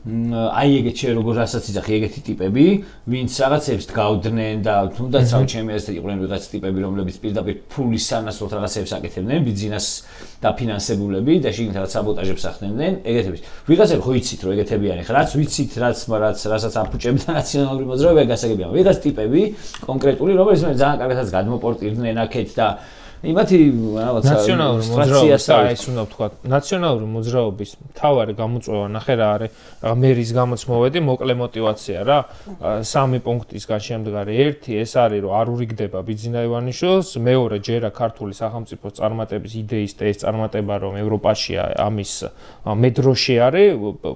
აი ეგეთ შე როგორ რასაც იძახი ეგეთი ტიპები, ვინც რაღაცებს დგავდნენ და თუნდაც საჩემი ასეთი იყვნენ ვიღაც ტიპები, რომლებიც პირდაპირ ფულის სანაცვლოდ რაღაცებს აკეთებდნენ, ბიზნეს დაფინანსებულები და შიგნით რაღაც საბოტაჟებს ახდენდნენ, ეგეთების. ვიღაცები ხო იცით რომ ეგეთები არის, რაც ვიცით, რასაც აფუჭებდა ნაციონალური მოძრაობა, გასაგებია. ვიღაც ტიპები კონკრეტული, რომლებიც ძალიან კარგადაც გადმოპორტირდნენ აქეთ და იმათი რაღაცა ნაციონალური მოძრაობის და ეს უნდა ვთქვა ნაციონალური მოძრაობის მთავარი გამოწვევა ნახე რა არის მერის გამოც მოვედი მოკლე мотиваცია რა 3 პუნქტისგან შემდგარი ერთი ეს არის რომ არ ურიგდება ბიძინა ივანიშვილს მეორე ჯერა ქართული სახელმწიფოს წარმატების იდეის და ეს წარმატება რომ ევროპაშია ამის მედროში არის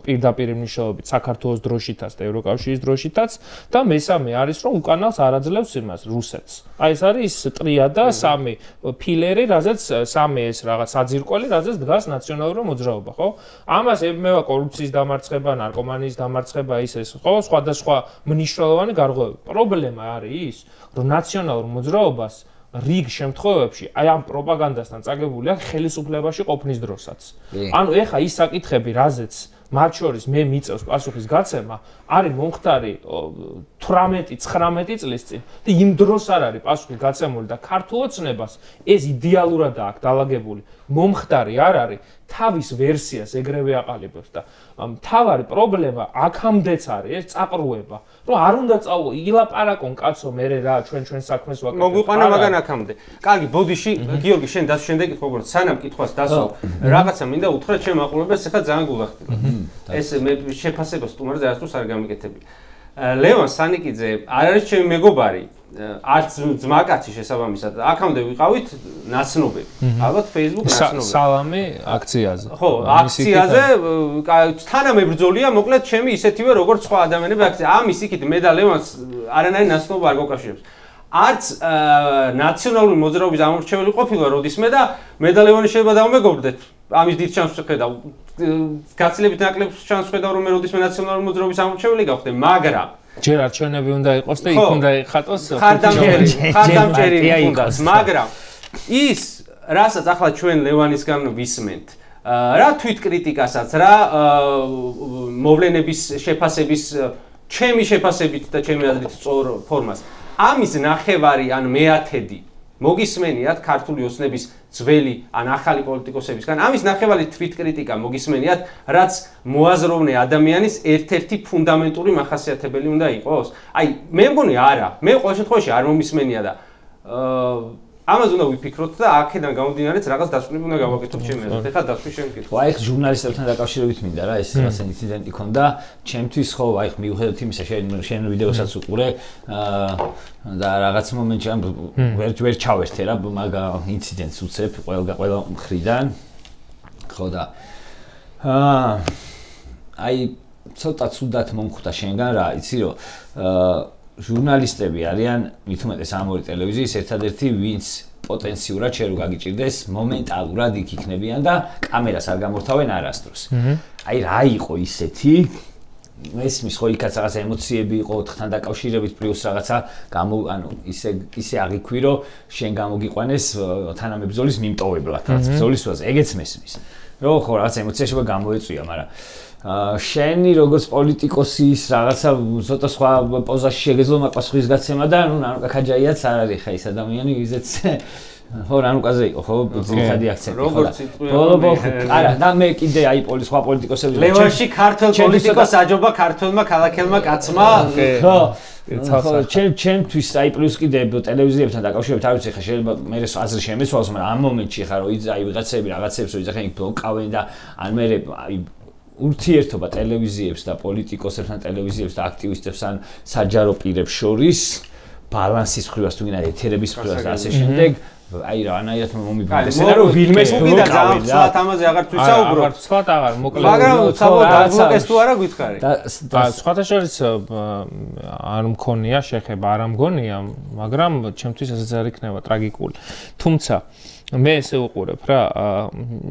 პირდაპირ მნიშვნელობით საქართველოს დროშითაც და ევროკავშირის დროშითაც და მესამე არის რომ უკანალს არ აძლევს იმას რუსეთს აი ეს არის ტრიადა 3 ფილერი, რაზეც 3 ეს რაღაც საძირკველი, რაზეც დგას ნაციონალური მოძრაობა, ხო? ამას ებმევა კორუფციის დამარცხება, ნარკომანიის დამარცხება, ეს, ხო? სხვადასხვა მნიშვნელოვანი გარღვევები. პრობლემა არის ის, რომ ნაციონალურ მოძრაობას რიგ შემთხვევებში აი ამ პროპაგანდასთან წაგებული აქვს ხელისუფლებაში ყოფნის დროსაც. ანუ ეხა ის საკითხები, რაზეც მათ შორის მე მიწევს პასუხის გაცემა, არის მომხდარი 18-19 წლის წინ და იმ დროს არ არის პასუხი გაცემული და ქართულ ოცნებას ეს იდეალურად აქვს დალაგებული. მომხდარი არ არის თავის ვერსიას ეგრევე აყალიბებს და მთავარი პრობლემა აქამდეც არის ეს წაყრუება, რომ არ უნდა წავა ილაპარაკონ კაცო მე რა ჩვენ საქმეს ვაკეთებ. მოგვიყვანა მაგან აქამდე. კარგი, ბოდიში, გიორგი, შენ დასვ შემდეგ კითხვა, სანამ კითხვას დასვ, რაღაცა მინდა უთხრა ჩემ აყურებელს, ეხლა ძალიან გულახდება. ეს მე შეფასება სტუმარზე არასდროს არ გამიკეთები. ლევან სანიკიძე არ არის ჩემი მეგობარი, არც ძმაკაცი შესაბამისად. აქამდე ვიყავით ნაცნობები. ალბათ Facebook ნაცნობები. სალამი აქციაზე. ხო, აქციაზე თანამებრძოლია, მოკლედ ჩემი ისეთივე როგორც სხვა ადამიანები აქცია. ამის იქით მე და ლევანს არანაირი ნაცნობა არ გაკავშირებს. არც ნაციონალური მოძრაობის ამორჩეველი ყოფილა როდისმე და მე და ლევანი შეიძლება დავმეგობრდეთ. ამის დიდ ჩანს ვხედავ. გაცილებით ნაკლებ ჩანს ვხედავ რომ მე როდისმე ნაციონალური მოძრაობის ამორჩეველი გავხდე, მაგრამ ჯერ არჩევნები უნდა იყოს და იქ უნდა იხატოს ხარდამჭერი უნდა, მაგრამ ის რასაც ახლა ჩვენ ლევანისგან ვისმენთ, რა თვითკრიტიკასაც, რა მოვლენების შეფასების, ჩემი შეფასებით და ჩემი აზრით სწორ ფორმას, ამის ნახევარი ან მეათედი მოგისმენიათ ქართული ოცნების ძველი ან ახალი პოლიტიკოსებისგან, ამის ნახევარი თვითკრიტიკა მოგისმენიათ, რაც მოაზროვნე ადამიანის ერთ-ერთი ფუნდამენტური მახასიათებელი უნდა იყოს. აი, მე მგონი არა, მე ყოველ შემთხვევაში არ მომისმენია და ამაზე უნდა ვიფიქროთ და აქედან გამომდინარეც რაღაც დასკვნები უნდა გავაკეთოთ ჩემი აზრით. ეხლა დასკვნის შემკითხვა. აი, ჟურნალისტებთან დაკავშირებით მინდა რა, ეს რაღაც ინციდენტი ქონდა. ჩემთვის ხო, აი, მიუხედავად იმისა, შენ ვიდეოსაც უყურე, და რაღაც მომენტში ვერ ჩავერთე რა, მაგ ინციდენტს უცებ ყველა მხრიდან. ხო და აი, ცოტა ცუდად მომხვდა შენგან რა, იცი რომ ჟურნალისტები არიან მით უმეტეს ამ ორი ტელევიზიის ერთადერთი ვინც პოტენციურად შენ რო გაგიჭირდეს მომენტალურად იქ იქნებიან და კამერას არ გამორთავენ არასდროს. აი რა იყო ისეთი მესმის ხო იქაც რაღაც ემოციები იყო ოთხთან დაკავშირებით პლუს რაღაცა ანუ ისე აღიქვი რომ შენ გამოგიყვანეს თანამებრძოლის მიმტოვებლად რაც ბრძოლისას ეგეც მესმის. რო ხო რაღაც ემოცია შეიძლება გამოეწვია, მაგრამ შენი როგორც პოლიტიკოსის რაღაცა ცოტა სხვა პოზაში შეგეძლო მაგ პასუხის გაცემა და ნუ ნანუკა ქაჯაიაც არ არის ხა ის ადამიანი ვიზეც ხო ნანუკაზე იყო ხო ძირითადი აქცენტი ხო ბოლო არა და მე კიდე აი სხვა პოლიტიკოსები ლევანში ქართულ პოლიტიკოს აჯობა ქართულმა ქალაქელმა კაცმა ხო ჩემთვის აი პლუს კიდე ტელევიზიებთან დაკავშირებით არ ვიცი ხა შეიძლება მე აზრი შემეცვალოს მაგრამ ამ მომენტში ხა რომ აი ვიღაცები რაღაცებს რომ იძახენ იქ ბლოკავენ და ან მე აი ურთიერთობა ტელევიზიებს და პოლიტიკოსებთან ტელევიზიებს და აქტივისტებს ან საჯარო პირებს შორის ბალანსის მხრივაც თუ გინდა ეთერების მხრივაც და ასე შემდეგ აი რანაირად მომიბნევს ესენა რომ ვინმეს ბლოკავენ და ამაზე აღარ ვისაუბრო სხვა აღარ მოკლედ მაგრამ საბოლოოდ დაბლოკეს თუ არა გითხარი და სხვათა შორის არ მქონია შეხება არ მგონია მაგრამ ჩემთვის ესეც არ იქნება ტრაგიკული თუმცა მე ესე უყურებ რა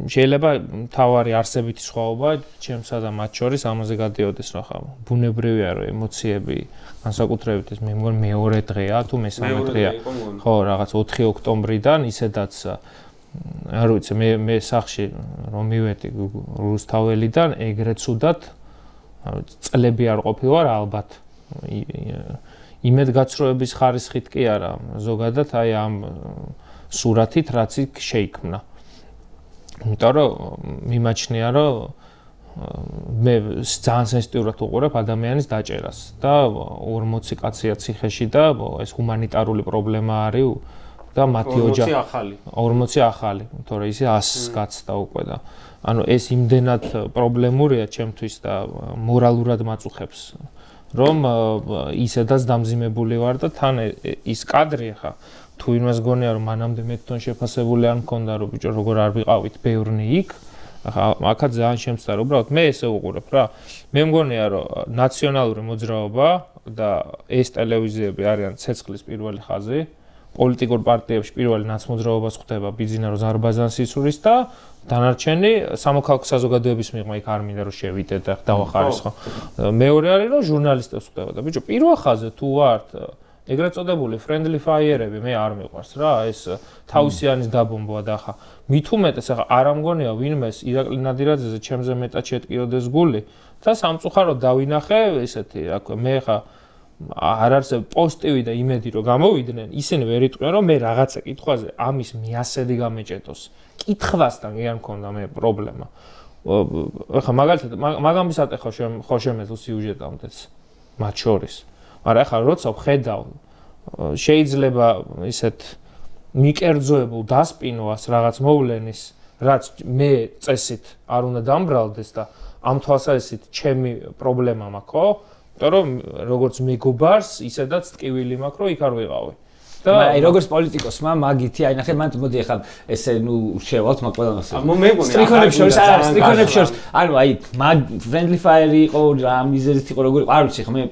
შეიძლება თავარი არსებითი სხვაობა ჩემსა და მათ შორის ამაზე გადიოდეს რა ხა ბუნებრივია რომ ემოციები განსაკუთრებით ეს მე მგონი მეორე დღეა თუ მესამე დღეა ხო რაღაც 4 ოქტომბრიდან ისედაც არ ვიცი მე სახში რომ მივედი რუსთაველიდან ეგრეთ ცუდად წლები არ ყოფილა რა ალბათ იმედგაცრუების ხარისხით კი არა ზოგადად აი ამ სურათით რაც იქ შეიქმნა. იმიტომ რომ მიმაჩნია რომ მე ძალიან სენსიტიურად უყურებ ადამიანის დაჭერას და 40 კაცია ციხეში და ეს ჰუმანიტარული პრობლემა არის და მათი ოჯახი 40 ახალი, თორე ისე 100-ს გაცდა უკვე და ანუ ეს იმდენად პრობლემურია ჩემთვის და მორალურად მაწუხებს რომ ისედაც დამძიმებული ვარ და თან ის კადრი ხა თუ იმას გონია რომ მანამდე მეთქონ შეფასებული არ მქონდა რომ ბიჭო როგორ არ ვიყავით ბევრნი იქ ახლა აქაც ძალიან შემწდარ უბრალოდ მე ესე უყურებ რა მე მგონია რომ ნაციონალური მოძრაობა და ეს ტელევიზიები არიან ცეცხლის პირველი ხაზი პოლიტიკურ პარტიებში პირველი ნაცმოძრაობას ხვდება ბიზნესო ზარბაზანს ისურის და დანარჩენი სამოქალაქო საზოგადოების მიღმა იქ არ მინდა რომ შევიდეთ და დავახარისხო. მეორე არის რომ ჟურნალისტებს ხვდება და ბიჭო პირველ ხაზზე თუ ვართ ეგრეთ წოდებული friendly fire-ები მე არ მიყვარს რა ეს თავისიანის დაბომბვა და ხა მით უმეტეს ახლა არ ამგონია ვინმეს ირაკლი ნადირაძეზე ჩემზე მეტად შეტკიოდეს გული და სამწუხაროდ დავინახე ესეთი რა ქვია მე ხა არ არსებ პოზიტივი და იმედი რომ გამოვიდნენ ისინი ვერ იტყვიან რომ მე რაღაცა კითხვაზე ამის მიასედი გამეჭედოს კითხვასთან კი არ მქონდა მე პრობლემა ახლა მაგალითად მაგამისად ახლა ხო შემეძლო სიუჟეტამდეც მათ შორის მაგრამ ახლა როცა ვხედავ შეიძლება ისეთ მიკერძოებულ დასპინვას რაღაც მოვლენის რაც მე წესით არ უნდა დამბრალდეს და ამ თვალსაზრისით ჩემი პრობლემა მაქვს ხო იმიტომ რომ როგორც მეგობარს ისედაც ტკივილი მაქვს რომ იქ არ ვიყავი და აი როგორც პოლიტიკოსმა მაგითი აი ნახე მან მოდი ახლა ესე ნუ შევალთ მაგ ყველანას მე მგონი სტრიქონებს შორის არა სტრიქონებს შორის ანუ აი მაგ friendly fire იყო რა მიზეზით იყო როგორი არ ვიცი ხო მე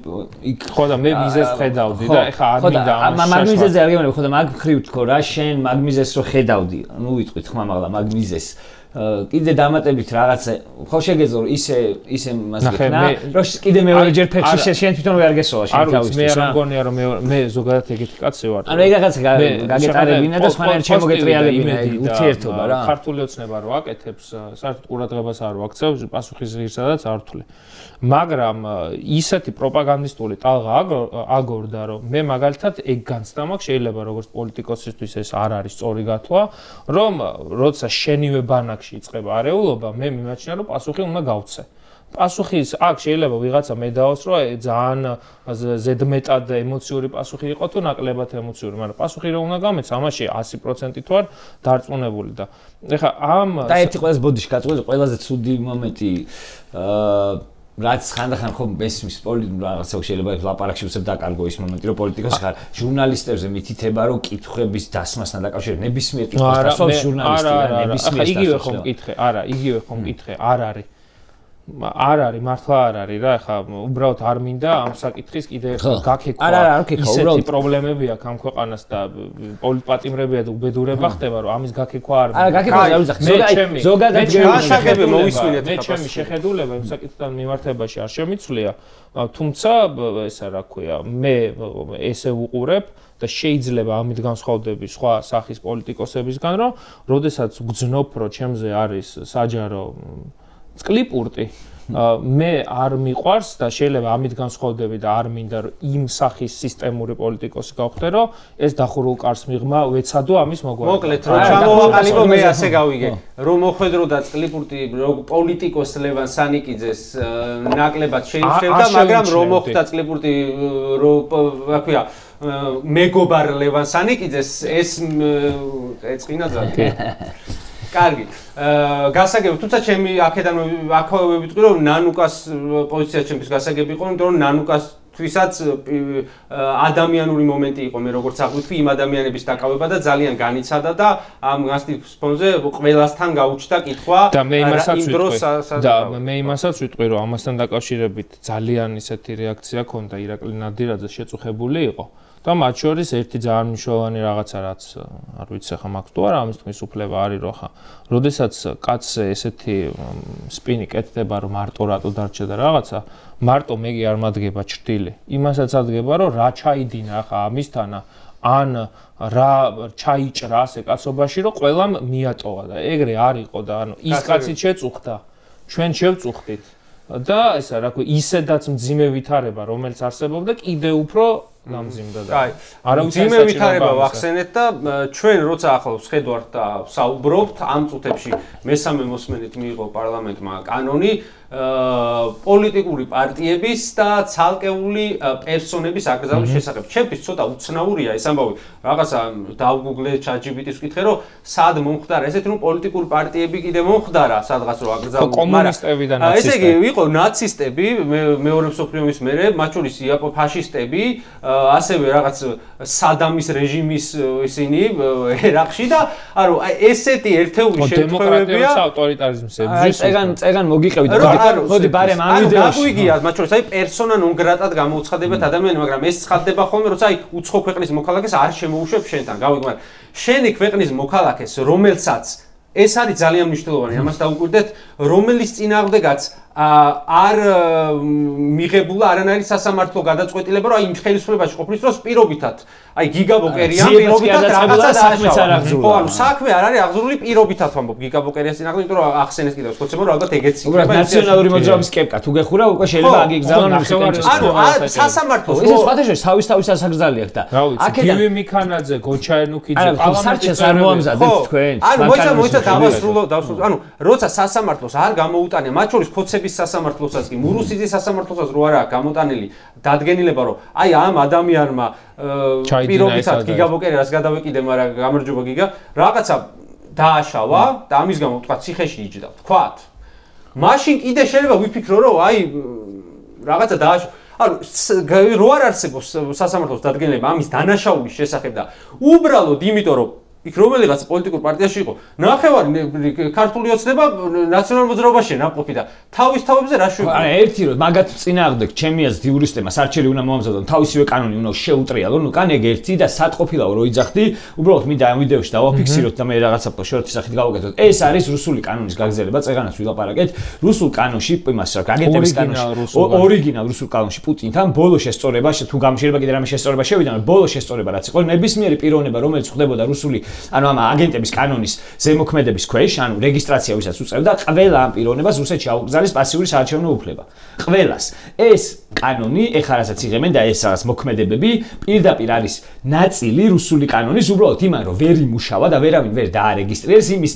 იქ ხო და მე მიზეზს ხედავდი და ახლა არ მინდა ამ მაგ მიზეზზე არ გემოვნებ ხო და მაგ ხრივ თქო რა შენ მაგ მიზეზს რო ხედავდი ნუ ვიტყვით ხმა მაგლა მაგ მიზეზს კიდე დამატებით რაღაცა ხო შეგეძლო ისე მას ვიქნა რომ კიდე მეორეჯერ ფეხში შენ თვითონ ვერ გესოლა შენ თავის მე არ მგონია რომ მე ზოგადად ეგეთი კაცი ვარ ანუ ეგ რაღაცა გაგეტარებინა და სხვანაირად შემოგეტრიალებინა ურთიერთობა რა ქართული ოცნება რო აკეთებს საერთოდ ყურადღებას არ ვაქცევ პასუხის ღირსადაც არ ვთვლი მაგრამ ისეთი პროპაგანდისტული ტალღა აგორდა რომ მე მაგალითად ეგ განცდა მაქვს შეიძლება როგორც პოლიტიკოსისთვის ეს არ არის სწორი გათვლა რომ როცა შენივე ბანაკში იწყება არეულობა მე მიმაჩნია რომ პასუხი უნდა გავცე პასუხის აქ შეიძლება ვიღაცა მედაოს რომ ძალიან ზედმეტად ემოციური პასუხი იყო თუ ნაკლებად ემოციური მაგრამ პასუხი რომ უნდა გამეც ამაში 100% თუ არ დარწმუნებული და ეხლა ამ და ერთი ყველაზე ბოდიში გაწყვეტ ყველაზე ცუდი მომენტი რაც ხანდახან ხომ მესმის რაღაცა შეიძლება ლაპარაკში უცებ დაკარგო ის მომენტი რომ პოლიტიკოსი ხარ ჟურნალისტებზე მითითება რომ კითხვების დასმასთან დაკავშირებით ნებისმიერ კითხვას დასვავს ჟურნალისტი რა ნებისმიერ იგივე ხომ მკითხე არა იგივე ხომ მკითხე არ არის მართლა არ არის რა ეხლა უბრალოდ არ მინდა ამ საკითხის კიდე გაქეკვა ისეთი პრობლემები აქვს ამ ქვეყანას და პოლიტპატიმრებია და უბედურება ხდება რომ ამის გაქეკვა არ არა გაქეკვა არ ვიზახ ზოგადად გასაგები მოვისმინეთ მე ჩემი შეხედულება იმ საკითხთან მიმართებაში არ შემიცვლია თუმცა ესა რა ქვია მე ესე ვუყურებ და შეიძლება ამით განსხვავდები სხვა სახის პოლიტიკოსებისგან რომ როდესაც გძნობ რომ ჩემზე არის საჯარო სკლიპურტი მე არ მიყვარს და შეიძლება ამით განსხვავდები და არ მინდა რომ იმ სახის სისტემური პოლიტიკოსი გავხდე რომ ეს დახურულ კარს მიღმა ვეცადო ამის მოგვარება მოკლედ რომ ჩამოვაყალიბო მე ასე გავიგე რომ მოხვედრო და სკლიპურტი პოლიტიკოს ლევან სანიკიძეს ნაკლებად შეიმშელდა მაგრამ რომ მოხვდა სკლიპურტი რომ რა ქვია მეგობარ ლევან სანიკიძეს ეს ეწყინა ძალიან კარგი. გასაგები, თუმცა ჩემი აქედან აქვე ვიტყვი რომ ნანუკას პოზიცია ჩემთვის გასაგები იყო, იმიტომ რომ ნანუკასთვისაც ადამიანური მომენტი იყო, მე როგორც აღვიქვი, იმ ადამიანების დაკავება და ძალიან განიცადა და ამ გასტის ფონზე ყველასთან გაუჩნდა კითხვა და მე იმასაც ვიტყვი რომ ამასთან დაკავშირებით ძალიან ისეთი რეაქცია ჰქონდა ირაკლი ნადირაძე შეწუხებული იყო. და მათ შორის ერთი ძალიან მნიშვნელოვანი რაღაცა რაც არ ვიცი ახლა მაქვს თუ არა ამის თქმის უფლება არის რომ ხა როდესაც კაცზე ესეთი სპინი კეთდება რომ მარტო რატო დარჩა და რაღაცა მარტო მეგი არ მადგება ჭრილი იმასაც ადგება რომ რა ჩაიდინა ახლა ამისთანა ან რა ჩაიჭრა ასე კაცობაში რომ ყველამ მიატოვა და ეგრე არ იყო და ანუ ის კაცით შეწუხდა ჩვენ შევწუხდით და ესა რა ქვია ისედაც მძიმე ვითარება რომელიც არსებობდა კიდე უფრო გამძიმდა და არა მძიმე ვითარება ვახსენეთ და ჩვენ როცა ახლა ვხედავთ და საუბრობთ ამ წუთებში მესამე მოსმენით მიიღო პარლამენტმა კანონი პოლიტიკური პარტიების და ცალკეული პერსონების აკრძალვის შესახებ. ჩემთვის ცოტა უცნაურია ეს ამბავი. რაღაცა დავგუგლე ChatGPT-ს ვკითხე, რომ სად მომხდარა ესეთი რომ პოლიტიკური პარტიები კიდე მომხდარა სადღაც რომ აკრძალულ. კომუნისტები და ნაცისტები. ესე იგი იყო ნაცისტები მეორე მსოფლიო ომის მერე, მათ შორის ფაშისტები, ასევე რაღაც სადამის რეჟიმის ისინი ერაყში და ანუ ესეთი ერთეული შემთხვევებია ავტორიტარიზმის ებრძვის. წეგან მოგიყევით მოდი ბარემ ამ ვიდეოში. გაგვიგიათ მათ შორის პერსონა ნონ გრატად გამოუცხადებათ ადამიანი, მაგრამ ეს ცხადდება ხოლმე, როცა უცხო ქვეყნის მოქალაქეს არ შემოუშვებ შენთან. გავიგე, მაგრამ შენი ქვეყნის მოქალაქეს, რომელსაც ეს არის ძალიან მნიშვნელოვანი, ამას დაუკვირდეთ, რომელიც წინააღმდეგაც არ მიღებულა არანაირი სასამართლო გადაწყვეტილება, რომ აი იმ ხელისუფლებაში ყოფნის დროს პირობითად, აი გიგაბოკერიან პირობითად რაღაცა დააშავა. ხო, ანუ საქმე არ არის აღზრული პირობითად ვამბობ გიგაბოკერიას წინააღმდეგ, იმიტომ რომ ახსენეს კიდევ ხოცება, რომ ალბათ ეგეც იქნება. უბრალოდ ნაციონალური მოძრაობის კეპკა თუ გეხურა, უკვე შეიძლება აგიგზავნონ ანუ სასამართლოს ეს სხვადასხვა თავის სასაგზალი აქვს და აქედან გივი მიქანაძე, გოჩაენუკიძე, პარლამენტის არ მოამზადებთ თქვენ. ანუ მოიცა დავასრულო, ანუ როცა სასამართლოს არ გამოუტანია, მათ შორის ხოცების სასამართლოსაც კი მურუსიძის სასამართლოსაც რო არა გამოტანილი დადგენილება რომ აი ამ ადამიანმა პირობითად გიგაბოკერას გადავეკიდე, მაგრამ გამარჯობა გიგა რაღაცა დააშავა და ამის გამო თქვა ციხეში იჯდა. თქვათ. მაშინ კიდე შეიძლება ვიფიქრო რომ აი რაღაცა დააშავა. ანუ რო არ არსებობს სასამართლოს დადგენილება ამის დანაშაულის შესახებ და უბრალოდ იმიტომ რომ იქ რომელიღაც პოლიტიკურ პარტიაში იყო, ნახევარი ქართული ოცნება ნაციონალურ მოძრაობაში ნაყოფი და თავის თავებზე რა შვება. არა, ერთი რომ მაგათ წინააღმდეგ ჩემი აზრით იურისტებმა სარჩელი უნდა მოამზადონ, თავისივე კანონი უნდა შეუტრიალონ, ნუ კან ეგ ერთი და სად ყოფილაო რო იძახდი, უბრალოდ მინდა ამ ვიდეოში დავაფიქსიროთ და მე რაღაცა შორტის სახით გავაკეთოთ. ეს არის რუსული კანონის გაგრძელება, წეგანაც ვილაპარაკეთ. რუსულ კანონში, იმას რა, აგენტების კანონში, ორიგინალ რუსულ კანონში პუტინთან ბოლო შესწორება, თუ გამშეიძლება კიდე რამე შესწორება შევიდა, ბოლო შესწორება რაც იყო, ნებისმიერი პიროვნება, რომელიც ხდებოდა რუსული ანუ ამ აგენტების კანონის ზემოქმედების ქვეშ, ანუ რეგისტრაცია ვისაც უწევდა, ყველა ამ პიროვნებას რუსეთში აუკრძალის პასიური საარჩევნო უფლება. ყველას. ეს კანონი, ეხლა რასაც იღებენ და ეს რაღაც მოქმედებები პირდაპირ არის ნაწილი რუსული კანონის, უბრალოდ იმან რომ ვერ იმუშავა და ვერავინ ვერ დაარეგისტრირებს, იმის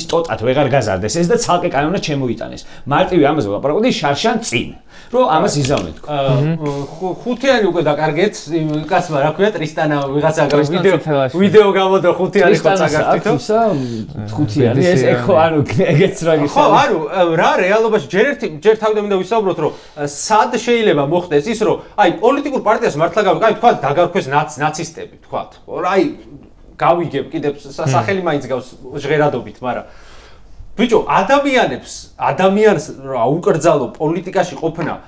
ტოტად ვეღარ გაზარდეს ეს და ცალკე კანონად შემოიტანეს. მარტივი ამაზე ვლაპარაკობდი შარშან წინ. რომ ამას იზავნეთ. ხუთიანი უკვე დაკარგეთ, კაცმა რა ქვია, ტრისტანა ვიღაცა ვიდეო გამოდო ხუთიანი ხო წაგართითო? ხუთიანი ეს ეხო ანუ ეგეც რა გიხარ. ხო, ანუ რა რეალობაში ჯერ თავიდან მინდა ვისაუბროთ, რომ სად შეიძლება მოხდეს ის, რომ აი პოლიტიკურ პარტიას მართლა გავიგე, აი თქვა დაგარქვეს ნაცისტები, თქვა. აი გავიგებ კიდევ სახელი მაინც გავს ჟღერადობით, მაგრამ ბიჭო, ადამიანს რა უკრძალო პოლიტიკაში ყოფნა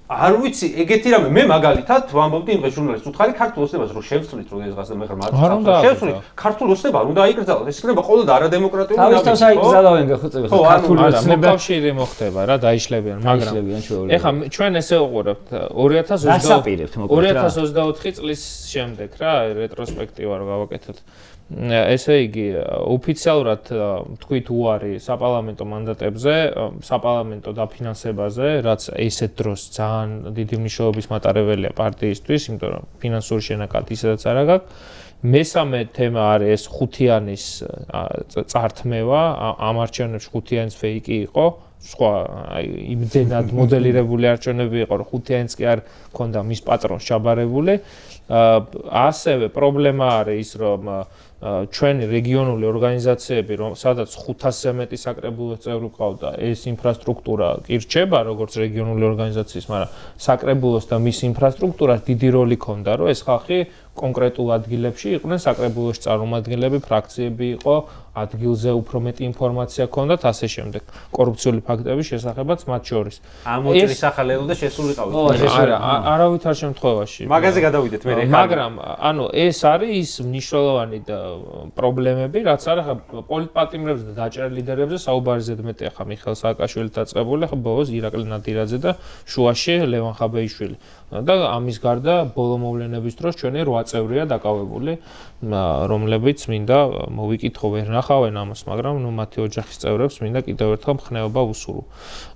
არ ვიცი, ეგეთი რამე მე მაგალითად ვამბობდი იმ ჟურნალისტს უთხარი ქართულ ოცნებას რომ შევცვლით რომ ეს გასა მე ხარ მარტო შევცვლით ქართულ ოცნება უნდა აიკრძალოს ეს იქნება ყოველდღე არადემოკრატიული თავის თავს აიკრძალავენ გახოცებთ ქართული ოცნება მოკავშირე მოხდება რა დაიშლებიან მაგრამ ეხლა ჩვენ ესე ვუყურებთ 2024 წლის შემდეგ რა რეტროსპექტივა რო გავაკეთოთ ესე იგი ოფიციალურად თქვით უარი საპარლამენტო მანდატებზე, საპარლამენტო დაფინანსებაზე, რაც ესეთ დროს ძალიან დიდი მნიშვნელობის მატარებელია პარტიისთვის, იმიტომ რომ ფინანსური შენაკადი ისედაც არ აქვს. მესამე თემა არის ეს ხუთიანის წართმევა, ამ არჩევნებში ხუთიანის ფეიკი იყო. სხვა იმდენად მოდელირებული არჩევნები იყო, რომ ხუთიანიც კი არ ქონდა მის პატრონს ჩაბარებული. ასევე პრობლემა არის ის, რომ ჩვენი რეგიონული ორგანიზაციები, სადაც 500-ზე მეტი საკრებულო წევრი ყავდა, ეს ინფრასტრუქტურა კი რჩება, როგორც რეგიონული ორგანიზაციის, მაგრამ საკრებულოს და მის ინფრასტრუქტურას დიდი როლი ჰქონდა, რომ ეს ხალხი კონკრეტულ ადგილებში იყვნენ საკრებულოს წარმომადგენლები, ფრაქციები იყო, ადგილზე უფრო მეტი ინფორმაცია ჰქონდათ, ასე შემდეგ. კორუფციული ფაქტების შესახებაც მათ შორის. ამოჭრის ახალელო და შესულიყავით. არავით არ შემთხვევაში. მაგაზე გადავიდეთ მე. მაგრამ ანუ ეს არის ის მნიშვნელოვანი პრობლემები, რაც არის ახლა პოლიტპატიმრებზე და დაჭერილ ლიდერებზე საუბარი ზედმეტი ახლა მიხეილ სააკაშვილი დაწყებული, ახლა ბოლოს ირაკლი ნადირაძე და შუაში ლევან ხაბეიშვილი. და ამის გარდა ბოლო მოვლენების დროს ჩვენი 8 წევრია დაკავებული, რომლებიც მინდა მოვიკითხო ვერ ნახავენ ამას, მაგრამ ნუ მათი ოჯახის წევრებს მინდა კიდევ ერთხელ მხნეობა უსურვო.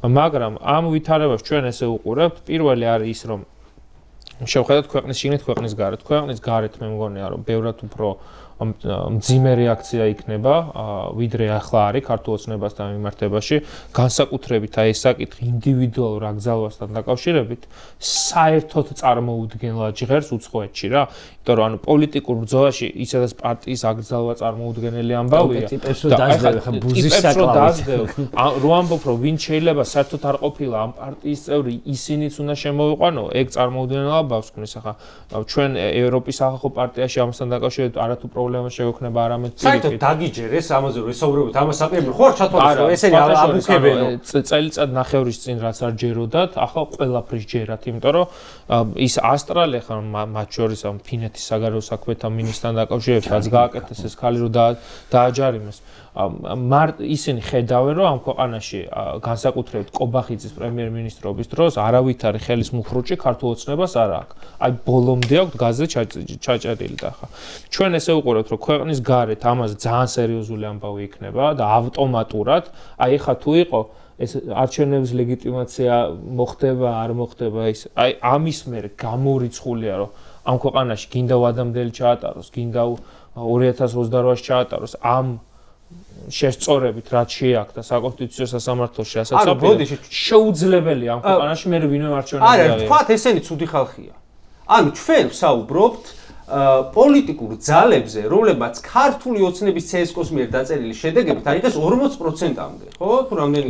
მაგრამ ამ ვითარებებს ჩვენ ესე უყურებთ, პირველი არის ის, რომ შევხედოთ ქვეყნის შიგნით, ქვეყნის გარეთ. ქვეყნის გარეთ მე მგონია, რომ ბევრად უფრო მძიმე რეაქცია იქნება, ვიდრე ახლა არის ქართულ ოცნებასთან მიმართებაში, განსაკუთრებით აი ეს საკითხი ინდივიდუალურ აკრძალვასთან დაკავშირებით საერთოდ წარმოუდგენლად ჟღერს უცხოეთში რა. იმიტომ რომ ანუ პოლიტიკურ ბრძოლაში ისედაც პარტიის აკრძალვა წარმოუდგენელი ამბავია. და ახლა ბუზის საკლავით. რო ამბობ რომ ვინ შეიძლება საერთოდ არ ყოფილა ამ პარტიის წევრი, ისინიც უნდა შემოვიყვანო, ეგ წარმოუდგენელ ამბავს ქმნის. ახლა ჩვენ ევროპის სახალხო პარტიაში ამასთან დაკავშირებით არათუ პრობლემა შეგვექნება არამედ საერთოდ დაგიჯერეს ამაზე რომ ისაუბრებთ ამას საპირისპირო ხო არ ჩათვალეს რომ ესენი აბუქებენო წელიწად ნახევრის წინ რაც არ ჯეროდათ, ახლა ყველაფრის ჯერათ, იმიტომ რომ ის ასტრალი ახლა მათ შორის ამ ფინეთის საგარეო საქმეთა მინისტრთან დაკავშირებით რაც გააკეთეს ეს ხალი რომ დააჯარიმეს. ისინი ხედავენ რომ ამ ქვეყანაში განსაკუთრებით კობახიძის პრემიერ-მინისტრობის დროს არავითარი ხელის მუხრუჭი ქართულ ოცნებას არ აქვს. აი ბოლომდე აქვს გაზზე ჩაჭერილი და ახლა ჩვენ ესე ვუყურებთ რომ ქვეყნის გარეთ ამაზე ძალიან სერიოზული ამბავი იქნება და ავტომატურად აი ხა თუ იყო ეს არჩევნების ლეგიტიმაცია მოხდება არ მოხდება ის აი ამის მერე გამორიცხულია რომ ამ ქვეყანაში გინდა ვადამდელი ჩაატაროს გინდა 2028-ში ჩაატაროს ამ შესწორებით რაც შეაქდა საკონსტიტუციო სასამართლოში რასაც შეუძლებელი ამ ქვეყანაში მე ვინმე არჩევნები არა თქვათ ესენი ცუდი ხალხია ანუ ჩვენ ვსაუბრობთ პოლიტიკურ ძალებზე რომლებმაც ქართული ოცნების CSKO-ს მიერ დაწერილი შედეგებით აიღეს 40%-მდე ხო თუ რამდენი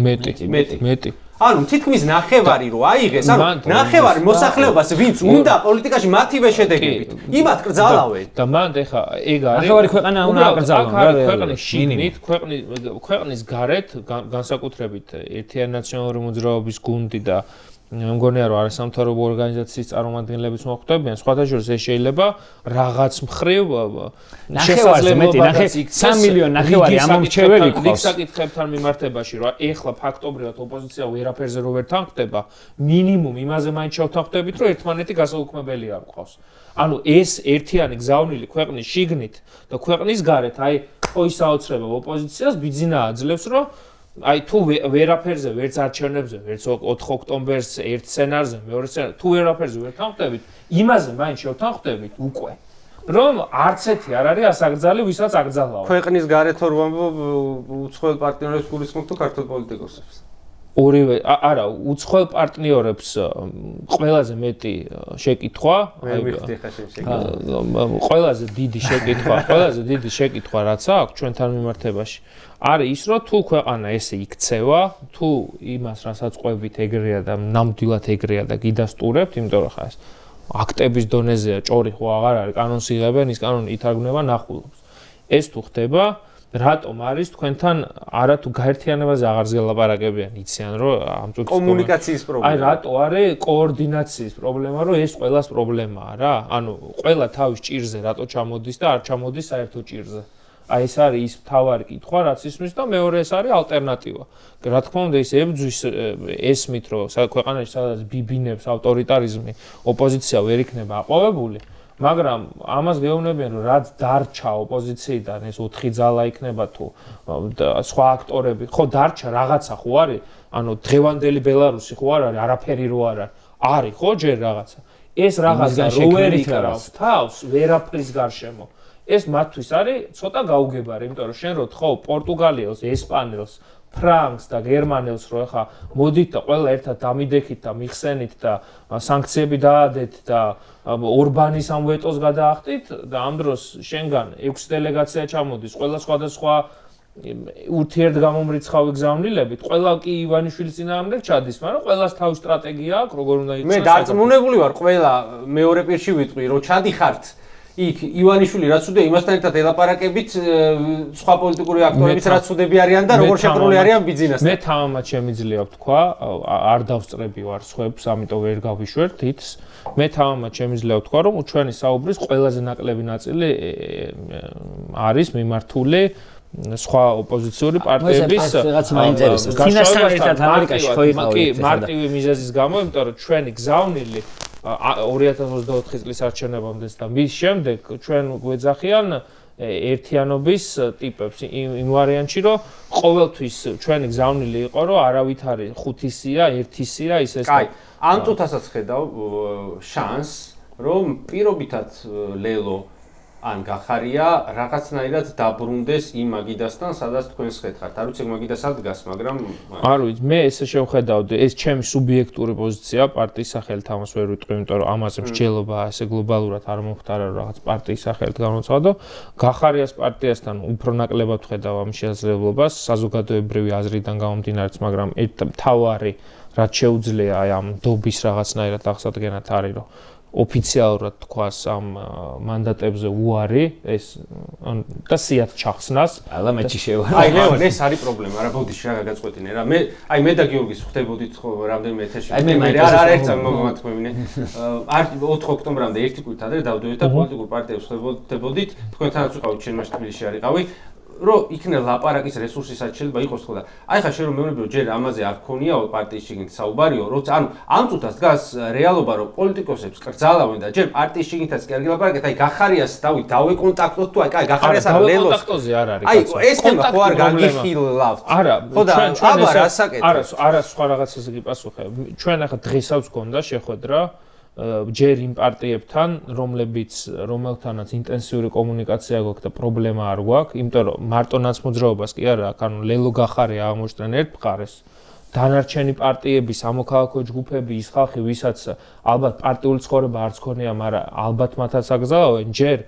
მეტი ანუ თითქმის ნახევარი რო აიღეს ანუ ნახევარი მოსახლეობას ვინც უნდა პოლიტიკაში მათივე შედეგებით იმათ კრძალავენ და მანდ ეხა ეგ არის ნახევარი ქვეყანა უნდა აკრძალონ რა ქვეყნის შიგნით ქვეყნის გარეთ განსაკუთრებით ერთიანი ნაციონალური მოძრაობის გუნდი და მე მგონია რომ არასამთავრობო ორგანიზაციის წარმომადგენლებიც მოხვდებიან სხვათა შორის ეს შეიძლება რაღაც მხრივ შესაძლებლობაც 3 მილიონი ნახევარი ამომრჩეველი ყავს საკითხებთან მიმართებაში რომ ეხლა ფაქტობრივად ოპოზიცია ვერაფერზე რო ვერ თანხდება მინიმუმ იმაზე მაინც შევთანხმდებით რომ ერთმანეთი გასაუქმებელი არ ყავს ანუ ეს ერთიანი გზავნილი ქვეყნის შიგნით და ქვეყნის გარეთ აი ხო ისაოცრება ოპოზიციას ბიძინა აძლევს რომ აი თუ ვერაფერზე ვერც არჩევნებზე ვერც 4 ოქტომბერს ერთ სცენარზე მეორე სცენარზე თუ ვერაფერზე ვერ თანხმდებით იმაზე მაინც შევთანხმდებით უკვე რომ არც ერთი არ არის ასაკრძალი ვისაც აკრძალავენ ქვეყნის გარეთ ორ უცხოელ პარტნიორებს გულისხმობთ თუ ქართულ პოლიტიკოსებს ორივე არა უცხოელ პარტნიორებს ყველაზე მეტი შეკითხვა ყველაზე დიდი შეკითხვა რაც აქვს ჩვენთან მიმართებაში არის ის რომ თუ ქვეყანა ესე იქცევა თუ იმას რასაც ყვებით ეგრეა და ნამდვილად ეგრეა და გიდასტურებთ იმიტომ რომ ხა ეს აქტების დონეზეა ჭორი ხო აღარ არის კანონს იღებენ ის კანონი ითარგმნება ნახულობს ეს თუ ხდება რატომ არის თქვენთან არა თუ გაერთიანებაზე აღარ ზელაპარაკებიან იციან რომ ამ წუთის კომუნიკაციის პრობლემა აი რატო არის კოორდინაციის პრობლემა რომ ეს ყველას პრობლემაა რა ანუ ყველა თავის ჭირზე რატო ჩამოდის და არ ჩამოდის საერთო ჭირზე აი ეს არის ის მთავარი კითხვა რაც ისმის და მეორე ეს არის ალტერნატივა რა თქმა უნდა ის ებძვის ესმით რომ ქვეყანაში სადაც ბიბინებს ავტორიტარიზმი ოპოზიცია ვერ იქნება აყვავებული მაგრამ ამას გეუბნებიან რომ რაც დარჩა ოპოზიციიდან ეს 4 ძალა იქნება თუ სხვა აქტორები ხო დარჩა რაღაცა ხო არის ანუ დღევანდელი ბელარუსი ხო არ არის არაფერი რო არ არის ხო ჯერ რაღაცა ეს რაღაცა რო ვერ იქნავს თავს ვერაფრის გარშემო ეს მათთვის არის ცოტა გაუგებარი იმიტომ რომ შენ რო თხოვ პორტუგალიელს ესპანელს ფრანგს და გერმანელს რო ახლა მოდით და ყველა ერთად დამიდექით და მიხსენით და სანქციები დაადეთ და ორბანის ამ ვეტოს გადაახტით და ამ დროს შენგან 6 დელეგაცია ჩამოდის ყველა სხვადასხვა ურთიერთგამომრიცხავი გზავნილებით ყველა კი ივანიშვილის წინააღმდეგ ჩადის მაგრამ ყველას თავის სტრატეგია აქვს როგორ უნდა იცის მე დარწმუნებული ვარ ყველა მეორე პირში ვიტყვი რომ ჩადიხართ იქ ივანიშვილი რაც უდე იმასთან ერთად ელაპარაკებით სხვა პოლიტიკური აქტორებიც რაც უდები არიან და როგორ შეკრული არიან ბიზნესთან მე თამამად შემიძლია ვთქვა არ დავსწრები ვარ სხვებს ამიტომ ვერ გავიშვერთ ითს მე თამამად შემიძლია ვთქვა რომ ჩვენი საუბრის ყველაზე ნაკლები ნაწილი არის მიმართული სხვა ოპოზიციური პარტიების რაღაც მაინტერესებს თინასთან ერთად ამერიკაში ხო იყავით მარტივი მიზეზის გამო იმიტომ რომ ჩვენი გზავნილი 2024 წლის არჩევნებამდე და მის შემდეგ ჩვენ გვეძახიან ერთიანობის ტიპებს იმ ვარიანტში რომ ყოველთვის ჩვენი გზავნილი იყო რომ არავითარი 5-სია 1-სია ის ეს კაი ამ წუთასაც ხედავ შანსს რომ პირობითად ლელო ან გახარია რაღაცნაირად დაბრუნდეს იმ მაგიდასთან, სადაც თქვენს ხედავთ. არ ვიცი მაგიდას ადგას, მაგრამ არ ვიცი, მე ესე შევხედავდი, ეს ჩემი სუბიექტური პოზიცია პარტიის სახელით ამას ვერ ვიტყვი, იმიტომ რომ ამაზე მსჯელობა ესე გლობალურად არ მომხდარა, რომ რაღაც პარტიის სახელით გამოცვალო. გახარიას პარტიასთან უფრო ნაკლებად ვხედავ ამ შესაძლებლობას, საზოგადოებრივი აზრიდან გამომდინარეც, მაგრამ თავარი რაც შეუძლია აი ამ დობის რაღაცნაირად აღსადგენად არის, რომ ოფიციალურად თქვას ამ მანდატებზე უარი ეს და სიათ ჩახსნას ალა მეჩი შევარ. აი ლეონ ეს არის პრობლემა, რა ბოდიში რა გაგაწყვეტინე რა. მე და გიორგის ხვდებოდით ხო რამდენიმე ეთერში. მე არ ერთ მომათქმევინე. 4 ოქტომბრამდე ერთი კვირით ადრე დავდივით და პოლიტიკურ პარტიებს ხვდებოდით. თქვენთანაც ვიყავით შენმაში თბილისში არიყავი. რომ იქნებ ლაპარაკის რესურსისაც შეიძლება იყოს ხო და აი ხა შენ რომ მეუბნები რომ ჯერ ამაზე არ გქონია პარტიის შიგნით საუბარიო როცა ანუ ამ წუთას დგას რეალობა რომ პოლიტიკოსებს კრძალავენ და ჯერ პარტიის შიგნითაც კი არ გილაპარაკეთ აი გახარიას დავეკონტაქტოთ თუ აი გახარიას არ ლელოს კონტაქტოზე არ არის აი ეს თემა ხო არ გაგიხილავთ არა ხო და აბა რასაკეთებ არა სხვა რაღაცაზე გიპასუხე ჩვენ ახლა დღესაც გქონდა შეხვედრა ჯერ იმ პარტიებთან, რომელთანაც ინტენსიური კომუნიკაცია გვაქვს და პრობლემა არ გვაქვს, იმიტომ რომ მარტო ნაცმოძრაობას კი არა, ანუ ლელო გახარია აღმოჩნდნენ ერთ მხარეს. დანარჩენი პარტიების, სამოქალაქო ჯგუფები, ის ხალხი, ვისაც ალბათ პარტიული ცხოვრება არც ქონია, მაგრამ ალბათ მათაც აკრძალავენ, ჯერ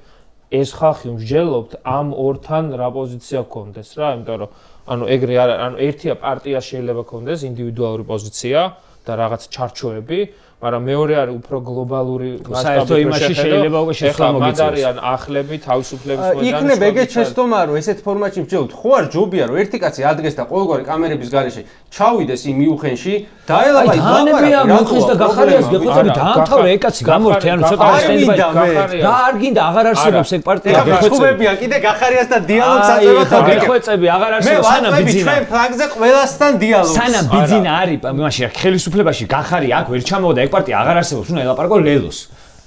ეს ხალხი მსჯელობთ ამ ორთან რა პოზიცია გქონდეს რა, იმიტომ რომ ანუ ეგრე არა, ანუ ერთია პარტია შეიძლება გქონდეს ინდივიდუალური პოზიცია და რაღაც ჩარჩოები მაგრამ მეორე არის უფრო გლობალური საერთო იმაში შეიძლება უკვე შეცდომა მოგიწევს. მადარიან ახლები, თავისუფლების მოედანი. იქნებ ეგეთ შეცდომა რომ ესეთ ფორმატში მსჯელობთ. ხო არ ჯობია რომ ერთი კაცი ადგეს და ყოველგვარი კამერების გარეშე ჩავიდეს იმ მიუხენში დაელაპა ის ლაპარაკი. მიუხენს და გახარიას გეხვეწები დაამთავრე ეკაცი გამორთე ანუ ცოტა სტენდბაი. რა არ გინდა აღარ არსებობს ეგ პარტია გეხვეწებიან კიდე გახარიასთან დიალოგს აწევთ და გეხვეწები აღარ არსებობს სანამ ბიძინა. ჩვენ ფლანგზე ყველასთან დიალოგს. სანამ ბიძინა არის მაშინ ხელისუფლებაში გახარია აქ ვერ ჩამოვიდა პარტია აღარ არსებობს, უნდა ელაპარაკო ლელოს.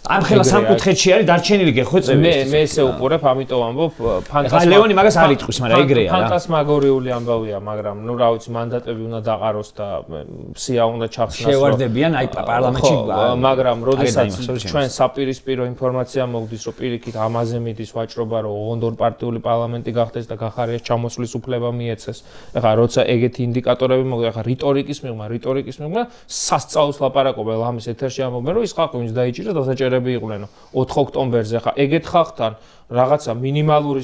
ამ ხელა სამკუთხედში არის დარჩენილი გეხვეწები. მე ესე უყურებ, ამიტომ ამბობ, ფანტასტიკა. ლეონი მაგას არ იტყვის, მაგრამ ეგრეა რა. ფანტასმაგორიული ამბავია, მაგრამ ნუ რა ვიცი, მანდატები უნდა დაყაროს და სია უნდა ჩახსნას. შევარდებიან აი პარლამენტში. მაგრამ როდესაც ჩვენ საპირისპირო ინფორმაცია მოგდის, რომ პირიქით ამაზე მიდის ვაჭრობა, რომ ოღონდ ორ პარტიული პარლამენტი გახდეს და გახარიას ჩამოსვლის უფლება მიეცეს. ეხლა როცა ეგეთი ინდიკატორები მოგდა, ეხლა რიტორიკის მიღმა სასწაულს ლაპარაკობენ ლამის ეთერში ამბობენ, რომ ის ხალხი ვინც დაიჭირა დასაჭერები იყვნენო 4 ოქტომბერზე ხა ეგეთ ხალხთან რაღაცა მინიმალური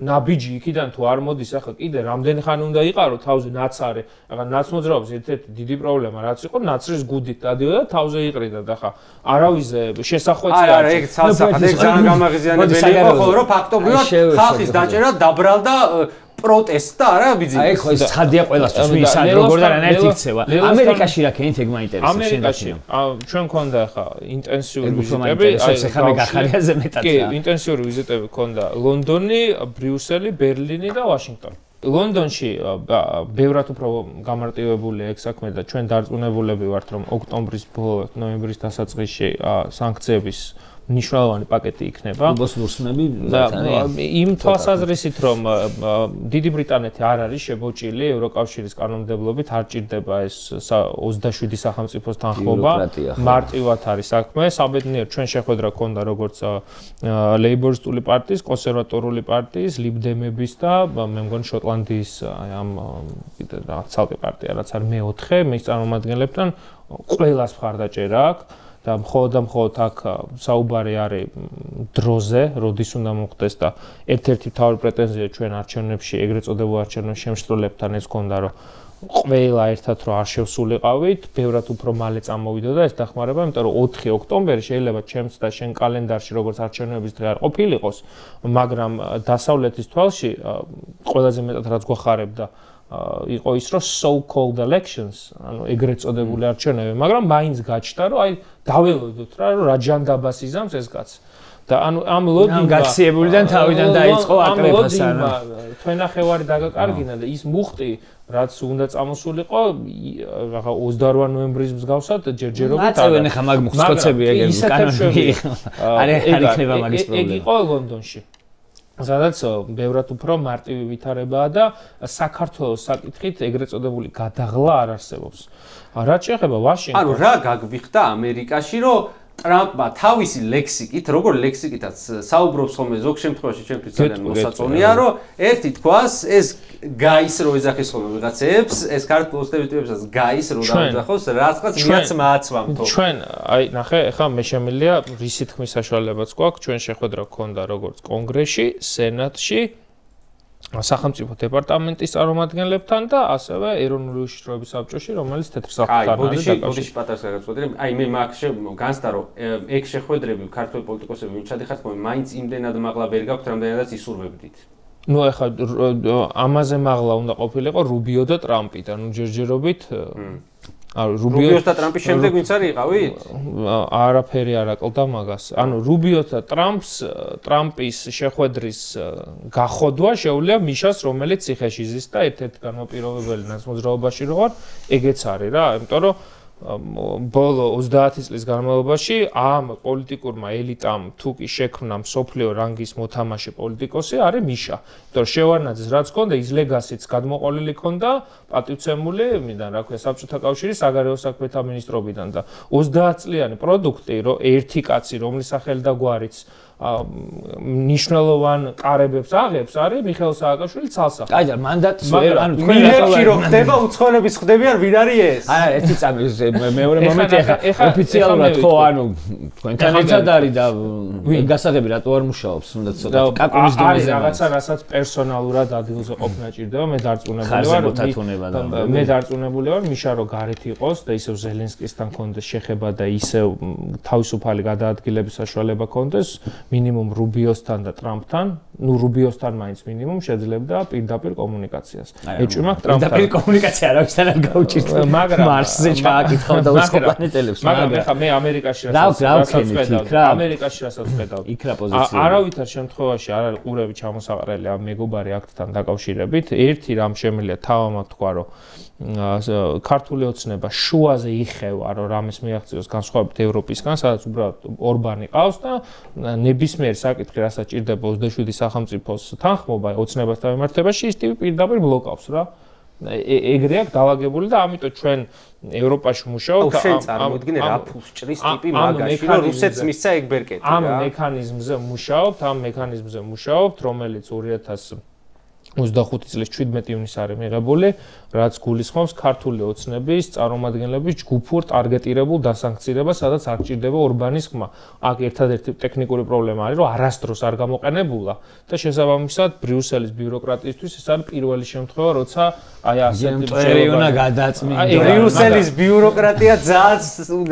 ნაბიჯი იქიდან თუ არ მოდის ახლა კიდე რამდენი ხანი უნდა იყარო თავზე ნაცარი ახლა ნაცმოძრაობის ერთ-ერთი დიდი პრობლემა რაც იყო ნაცრის გუდით დადიოდა და თავზე იყრიდა და ხა არავიზე შესახვეცი არა ეგ ცალსახად ეგ ძალიან გამაღიზიანებელი იყო ხო რომ ფაქტობრივად ხალხის დაჭერა დაბრალდა პროტესტ და არა ბიძინა. აი ხო ეს ცხადია ყველასთვის ვისაც როგორ და რანაირად იქცევა. ამერიკაში რა ქენით ეგ მაინტერესებს ამერიკაში ჩვენ მქონდა ხა ინტენსიური ვიზიტები, აი ხა მე გახარიაზე მეტად. კი, ინტენსიური ვიზიტები მქონდა ლონდონი, ბრიუსელი, ბერლინი და ვაშინგტონი. ლონდონში ბევრად უფრო გამარტივებულია ეგ საქმე და ჩვენ დარწმუნებულები ვართ რომ ოქტომბრის ბოლოს, ნოემბრის დასაწყისში სანქციების ნიშნულოვანი პაკეტი იქნება. ბოსლურსნები და იმ თვალსაზრისით რომ დიდი ბრიტანეთი არ არის შებოჭილი ევროკავშირის კანონმდებლობით არ ჭირდება ეს 27 სახელმწიფოს თანხმობა. მარტივად არის საქმე. საბედნიეროდ ჩვენ შეხვედრა გქონდა როგორც ლეიბორისტული პარტიის, კონსერვატორული პარტიის, ლიბდემების და მე მგონი შოტლანდიის ამ კიდე რაღაც ცალკე პარტია რაც არის მე-4 მის წარმომადგენლებთან ყველას მხარდაჭერა აქვს. და მხოლოდ აქ საუბარი არის დროზე, როდის უნდა მოხდეს და ერთ-ერთი მთავარი პრეტენზია ჩვენ არჩევნებში, ეგრეთ წოდებულ არჩევნებში შემსრულებლებთან ეს გქონდა, რომ ყველა ერთად რო არ შევსულიყავით, ბევრად უფრო მალე წამოვიდოდა ეს დახმარება, იმიტომ რომ 4 ოქტომბერი შეიძლება ჩემს და შენ კალენდარში როგორც არჩევნების დღე არ ყოფილიყოს, მაგრამ დასავლეთის თვალში ყველაზე მეტად რაც გვახარებდა იყო ის რომ so called elections, ანუ ეგრეთ წოდებული არჩევნები, მაგრამ მაინც გაჩნდა რომ აი დაველოდოთ რა რომ რა ჯანდაბას იზამს ეს კაცი. და ანუ ამ ლოდინგა გაქციებულიდან თავიდან დაიწყო აკრეფასა. თქვენახევარი დაგაკარგინა და ის მუხტი რაც უნდა წამოსულიყო რაღაცა 28 ნოემბრის მსგავსად ჯერჯერობით აწევენ ხა მაგ მუხტოცები ეგ კანონი. არ იქნება მაგის პრობლემა. ეგ იყო ლონდონში. სადაც ბევრად უფრო მარტივი ვითარებაა და საქართველოს საკითხით ეგრეთ წოდებული გადაღლა არ არსებობს. რაც შეეხება ვაშინგტონს. ანუ რა გაგვიხდა ამერიკაში რომ ტრამპმა თავისი ლექსიკით, როგორ ლექსიკითაც საუბრობს ხოლმე ზოგ შემთხვევაში ჩემთვის ძალიან მოსაწონია, რომ ერთი თქواس ეს გაის რო ეძახის ხოლმე ვიღაცებს, ეს ქართულ ოსტევიტებსაც გაის რო დაეძახოს, რაღაც მიაც მააცვამთო. ჩვენ, აი, ნახე, ეხლა მე შემიძლია რისი თქმის საშუალებაც გვაქვს, ჩვენ შეხვედრა გქონდა როგორც კონგრესში, სენატში, სახელმწიფო დეპარტამენტის წარმომადგენლებთან და ასევე ეროვნული უშიშროების საბჭოში, რომელიც თეთრ საფრთხთან არის დაკავშირებული. ბოდიში პატარს გაგაცნობდი, აი მე მაგ განსდა რომ ეგ შეხვედრები ქართული პოლიტიკოსები ვინ ჩადიხართ, მაინც იმდენად მაღლა ვერ გაქვთ, რამდენადაც ისურვებდით. ნუ ეხლა ამაზე მაღლა უნდა ყოფილიყო რუბიო და ტრამპი და ნუ ჯერჯერობით რუბიოს და ტრამპის შემდეგ ვინც არის იყავით? არაფერი არ აკლდა მაგას. ანუ რუბიოს და ტრამპის შეხვედრის გაходვა შეუძლია მიშას, რომელიც ციხეში ზის და ერთ-ერთი განმაპირობებელი ნაცმოძრაობაში რო ვარ, ეგეც არის რა, იმიტომ რომ ბოლო 30 წლის განმავლობაში ამ პოლიტიკურმა ელიტამ თუ კი შექმნა მსოფლიო რანგის მოთამაშე პოლიტიკოსი არის მიშა. იმიტომ რომ შევარნაძეს რაც ჰქონდა, ის ლეგასიც გადმოყოლილი ჰქონდა პატივცემული იმიდან, რა ქვია, საბჭოთა კავშირის საგარეო საქმეთა მინისტრობიდან და 30 წლიანი პროდუქტი, რომ ერთი კაცი, რომლის სახელი და გვარიც ნიშნულოვან კარებებს აღებს, არის მიხეილ სააკაშვილი ცალსახი. აი და მანდატს ვერ, ანუ თქვენ რატო რო ხდება უცხოელების ხდებიან, ვინ არის ეს? არა, ერთი წამი მეორე მომენტი ახლა ოფიციალურად ხო, ანუ თქვენთან ერთად არის და გასაღები რატო არ მუშაობს, უნდა ცოტა კაკუნის დონეზე. რაღაცა, რასაც პერსონალურად ადგილზე ყოფნა ჭირდება, მე დარწმუნებული ვარ, მე დარწმუნებული ვარ, მიშა რო გარეთ იყოს და ისევ ზელენსკისთან კონდეს შეხება და ისევ თავისუფალი გადაადგილების საშუალება კონდეს მინიმუმ რუბიოსთან და ტრამპთან, ნუ რუბიოსთან მაინც მინიმუმ შეძლებდა პირდაპირ კომუნიკაციას. ეჭვმა ტრამპთან. პირდაპირ კომუნიკაცია არავისთან არ გაუჭირთ. მაგრამ მარსზე ჩააკითხავ და უცხო პლანეტელებს. მაგრამ ეხა მე ამერიკაში რასაც ვხედავ. ამერიკაში რასაც ვხედავ. იქ რა პოზიცია. არავითარ შემთხვევაში არ არის ყურები ჩამოსაყრელი ამ მეგობარი აქტთან დაკავშირებით. ერთი რამ შემიძლია თავამად თქვა, რომ ქართული ოცნება შუაზე იხევა, რომ რამეს მიაღწიოს განსხვავებით ევროპისგან, სადაც უბრალოდ ორბანი ყავს და ნებისმიერ საკითხი, რასაც ჭირდება 27 სახელმწიფოს თანხმობა ოცნებასთან მიმართებაში, ის ტიპი პირდაპირ ბლოკავს რა. ეგრე აქვს დაალაგებული და ამიტომ ჩვენ ევროპაში მუშაობთ შენ წარმოიდგინე რა ფულს ჭრის ტიპი მაგაში, რომ რუსეთს მისცა ეგ ბერკეტი რა. ამ მექანიზმზე მუშაობთ, რომელიც 2025 წლის 17 ივნისს არის მიღებული, რაც გულისხმობს ქართული ოცნების წარმომადგენლების ჯგუფურ ტარგეტირებულ დასანქცირებას, სადაც არ ჭირდება ორბანის ხმა. აქ ერთადერთი ტექნიკური პრობლემა არის, რომ არასდროს არ გამოყენებულა და შესაბამისად ბრიუსელის ბიუროკრატიისთვის ეს არის პირველი შემთხვევა, როცა აი ასეთი მწერიონა გადაწმინდა. ბრიუსელის ბიუროკრატია ძალიან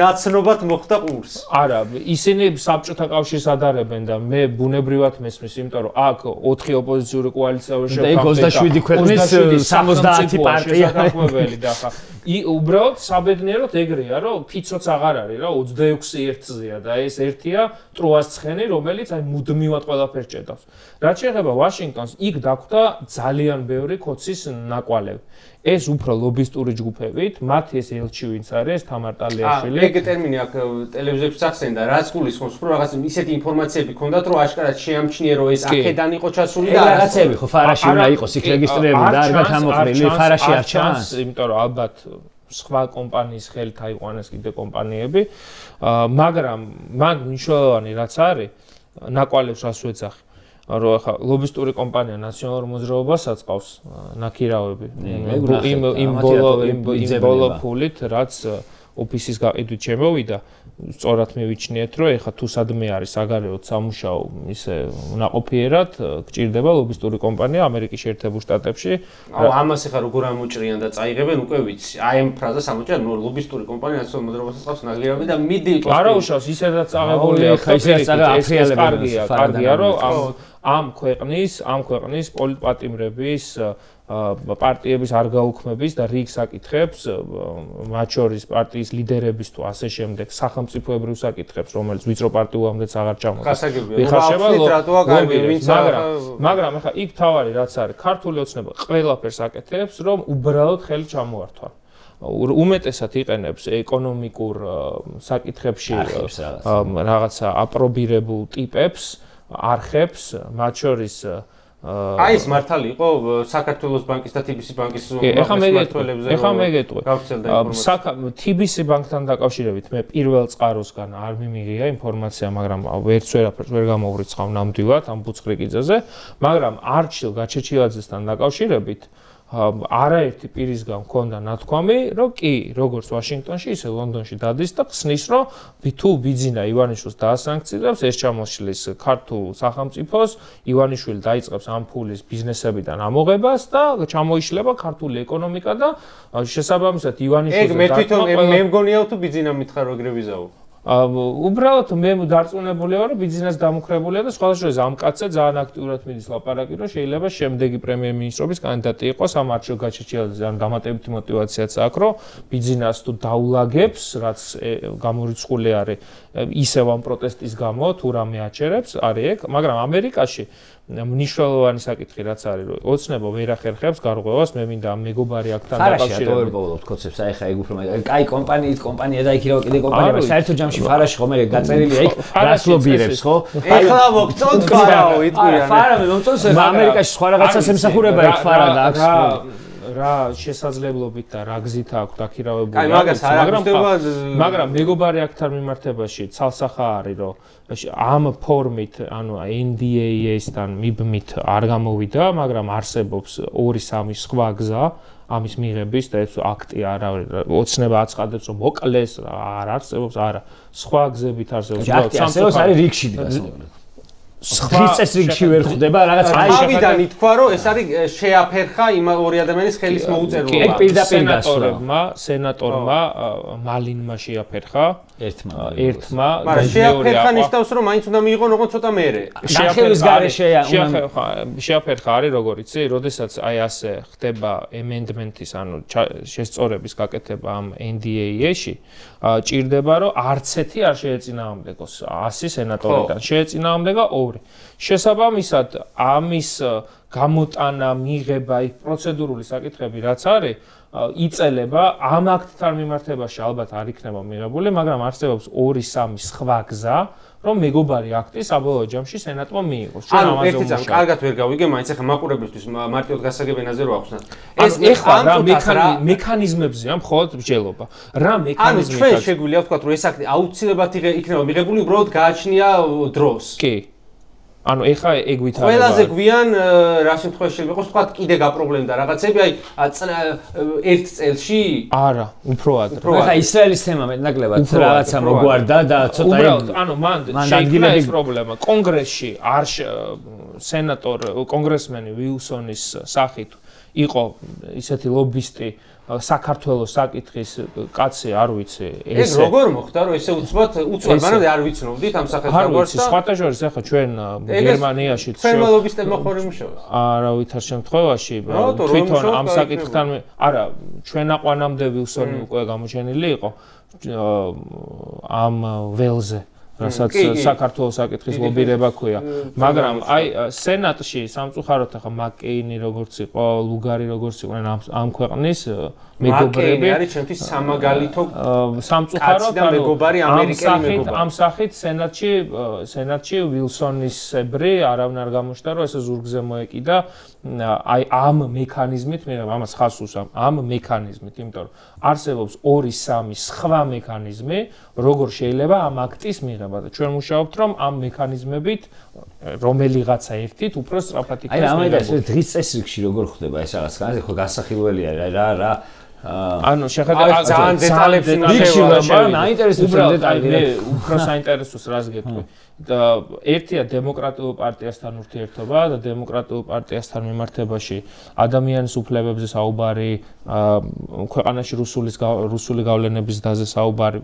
ნაცნობად მოხდა ყურს. არა, ისინი საბჭოთა კავშირს ადარებენ და მე ბუნებრივად მესმის, იმიტომ რომ აქ 4 ოპოზიციური კოალიციაა ეგ 27 ქვეყნის 70 პარტია შეხედაველი და ხა უბრალოდ საბედნიეროდ ეგრეა, რომ ფიცოც აღარ არის რა, 26 ერთზეა და ეს ერთია ტროას ცხენი, რომელიც აი მუდმივად ყველაფერს ჭედავს. რაც შეეხება ვაშინგტონს, იქ დაგვდა ძალიან ბევრი კოცის ნაკვალევი. ეს უფრო ლობისტური ჯგუფებით, მათი ეს ელჩი ვინც არის, თამარ ტალიაშვილი. ეგ ტერმინი აქ ტელევიზიებში სახსენდა, რაც გულისხმობს, რომ რაღაც ისეთი ინფორმაციები ქონდათ, რომ აშკარად შეამჩნია, რომ ეს აქედან იყო ჩასული და რაღაცები ხო ფარაში უნდა იყოს იქ რეგისტრირებული და არ გათამოყრილი, ფარაში არ ჩანს, იმიტომ რომ ალბათ სხვა კომპანიის ხელით აიყვანეს კიდე კომპანიები, მაგრამ მაგ მნიშვნელოვანი რაც არის, ნაკვალევს რას ვეძახი. რომ ახლა ლობისტური კომპანია ნაციონალურ მოძრაობასაც ყავს ნაკირავები იმ ბოლო ფულით რაც ოფისის გაყიდვით შემოვიდა სწორად მივიჩნიეთ რომ ეხლა თუ სადმე არის საგარეო სამუშაო ისე ნაყოფიერად გჭირდება ლობისტური კომპანია ამერიკის შეერთებულ შტატებში ამას ეხლა როგორ ამოჭრიან და წაიღებენ უკვე ვიცი აი ამ ფრაზას ამოჭრიან ლობისტური კომპანია ნაციონალურ მოძრაობასაც ყავს ნაკირავები და მიდი არა უშავს ისედაც აღებულია კარგია რომ ამ ქვეყნის პოლიტპატიმრების პარტიების არ გაუქმების და რიგ საკითხებს მათ შორის პარტიის ლიდერების თუ ასე შემდეგ სახელმწიფოებრივ საკითხებს რომელიც ვიწრო პარტიულამდეც აღარ მაგრამ ახლა იქ თავარი რაც არის ქართული ოცნება ყველაფერს აკეთებს რომ უბრალოდ ხელი ჩამოართვა უმეტესად იყენებს ეკონომიკურ საკითხებში რაღაცა აპრობირებულ ტიპებს არხებს მათ შორის აი ეს მართალი იყო საქართველოს ბანკის და TBC ბანკის მმართველებზე. ეხლა მე გეტყვი. TBC ბანკთან დაკავშირებით მე პირველ წყაროსგან არ მიმიღია ინფორმაცია, მაგრამ ვერც ვერ გამოვრიცხავ ნამდვილად ამ ბუცხრიკიძეზე, მაგრამ არჩილ გაჩეჩილაძესთან დაკავშირებით არაერთი პირისგან მქონდა ნათქვამი, რომ კი, როგორც ვაშინგტონში, ისე ლონდონში დადის და ხსნის, რომ თუ ბიძინა ივანიშვილს დაასანქცირებს, ეს ჩამოშლის ქართულ სახელმწიფოს, ივანიშვილი დაიწყებს ამ ფულის ბიზნესებიდან ამოღებას და ჩამოიშლება ქართული ეკონომიკა და შესაბამისად ივანიშვილს მე თვითონ მე მგონია თუ ბიძინა მითხრა რომ ეგრე ვიზაო. უბრალოდ მე დარწმუნებული ვარ, რომ ბიზნეს დამუხრებულია და სხვადასხვა ამ კაცზე ძალიან აქტიურად მიდის ლაპარაკი, რომ შეიძლება შემდეგი პრემიერ-მინისტრობის კანდიდატი იყოს ამ არჩილ გაჩეჩილაძე, ან დამატებითი мотиваციაც აქვს, რომ ბიზნეს თუ დაულაგებს, რაც გამორიცხული არის ისევ ამ პროტესტის გამო, თუ რამე აჩერებს, არის ეგ, მაგრამ ამერიკაში მნიშვნელოვანი საკითხი რაც არის, რომ ოცნება ვერ ახერხებს გარღვევას, მე მინდა მეგობარი აქთან დაკავშირებით. ფარაში ატოვებულობთ კოცებს, აი ხა ეგ უფრო კაი კომპანია და იქ კიდე კომპანია, საერთო ჯამში ფარაში ხომ ეგ გაწერილია იქ გასლობირებს, ხო? ეხლა მოგწონთ ფარაო, იტყვიან. ფარა მე მომწონს ამერიკაში სხვა რაღაცას ემსახურება ეგ ფარა და აქ რა შესაძლებლობით და რა გზით აქვს დაქირავებული. აი მაგას არ აღწევდა, მაგრამ მეგობარი აქთან მიმართებაში ცალსახა არის, რომ ამ ფორმით, ანუ NDAA-სთან მიბმით არ გამოვიდა, მაგრამ არსებობს 2-3 სხვა გზა ამის მიღების და ეს აქტი არ არის. ოცნება აცხადებს, რომ მოკლეს, არ არსებობს, არა. სხვა გზებით არსებობს. არსებობს არის რიგში დგას. ხის წესრიგში ვერ ხვდება რაღაც თავიდან ითქვა რომ ეს არის შეაფერხა იმ ორი ადამიანის ხელის მოუწერობა. ეგ პირდაპირ გასულა. სენატორმა მალინმა შეაფერხა ერთმა მაგრამ შეაფერხა ნიშნავს რომ მაინც უნდა მიიღონ როგორც ცოტა მეერე. შეხების გარეშეა შეაფერხა არის როგორ იცი, როდესაც აი ასე ხდება amendment-ის ანუ შესწორების გაკეთება ამ NDAA-ში, ჭირდება რომ არც ერთი არ შეეწინააღმდეგოს 100 სენატორიდან. შეეწინააღმდეგა 2. შესაბამისად ამის გამოტანა, მიღება, პროცედურული საკითხები რაც არის, იწელება ამ აქტთან მიმართებაში ალბათ არ იქნება მიღებული, მაგრამ არსებობს 2-3 სხვა გზა, რომ მეგობარი აქტი საბოლოო ჯამში სენატმა მიიღოს. ჩვენ ამაზე ვიმუშავებთ. კარგად ვერ გავიგე, მაინც ახლა მაყურებლისთვის მარტივად გასაგებენაზე რო ახსნათ. ეს ეხლა რა მექანიზმებზეა მხოლოდ მსჯელობა. რა მექანიზმი ჩვენ შეგვიძლია ვთქვათ, რომ ეს აქტი აუცილებლად იქნება მიღებული, უბრალოდ გააჩნია დროს. კი. ანუ ეხა ეგ ვითარდება. ყველაზე გვიან რა შემთხვევაში შეიძლება იყოს, ვთქვათ, კიდე გაპრობლემდა რაღაცები, აი ერთ წელში? არა, უფრო ადრე. ეხა ისრაელის თემა მეტნაკლებად რაღაცა მოგვარდა და ცოტა უბრალოდ, ანუ მან შეიქმნა ეს პრობლემა. კონგრესში არ კონგრესმენი ვილსონის სახით იყო ისეთი ლობისტი საქართველოს საკითხის კაცი არ ვიცი ეს როგორ მოხდა რომ ესე უცბად მანამდე არ ვიცნობდით ამ სახელს როგორ და სხვათა შორის ახლა ჩვენ გერმანიაში ჩვენ ლობისტებმა ხორი მუშაობს არავითარ შემთხვევაში თვითონ ამ საკითხთან არა ჩვენ აყვანამდე ვილსონი უკვე გამოჩენილი იყო ამ ველზე რასაც საქართველოს საკითხის ლობირება ქვია მაგრამ აი სენატში სამწუხაროდ ახლა მაკეინი როგორც იყო ლუგარი როგორც იყვნენ ამ ქვეყნის მეგობრები არის ჩემთვის სამაგალითო სამწუხაროდ მეგობარი ამერიკელი მეგობარი ამ სახით სენატში ვილსონისებრი არავინ არ გამოჩნდა რომ ესე ზურგზე მოეკიდა აი ამ მექანიზმით მე ამას ხას უსვამ ამ მექანიზმით იმიტომ რომ არსებობს 2-3 სხვა მექანიზმი როგორ შეიძლება ამ აქტის მიღება და ჩვენ მუშაობთ რომ ამ მექანიზმებით რომელიღაცა ერთით უფრო სწრაფად იქნება აი რამე და ეს დღის წესრიგში როგორ ხდება ეს რაღაც ხო გასახილველია რა ანუ შეხედა ძალიან დეტალებში მაგრამ აინტერესებს დეტალები მე უფრო საინტერესოს რას გეტყვი და ერთია დემოკრატიულ პარტიასთან ურთიერთობა და დემოკრატიულ პარტიასთან მიმართებაში ადამიანის უფლებებზე საუბარი ქვეყანაში რუსული გავლენების დაზე საუბარი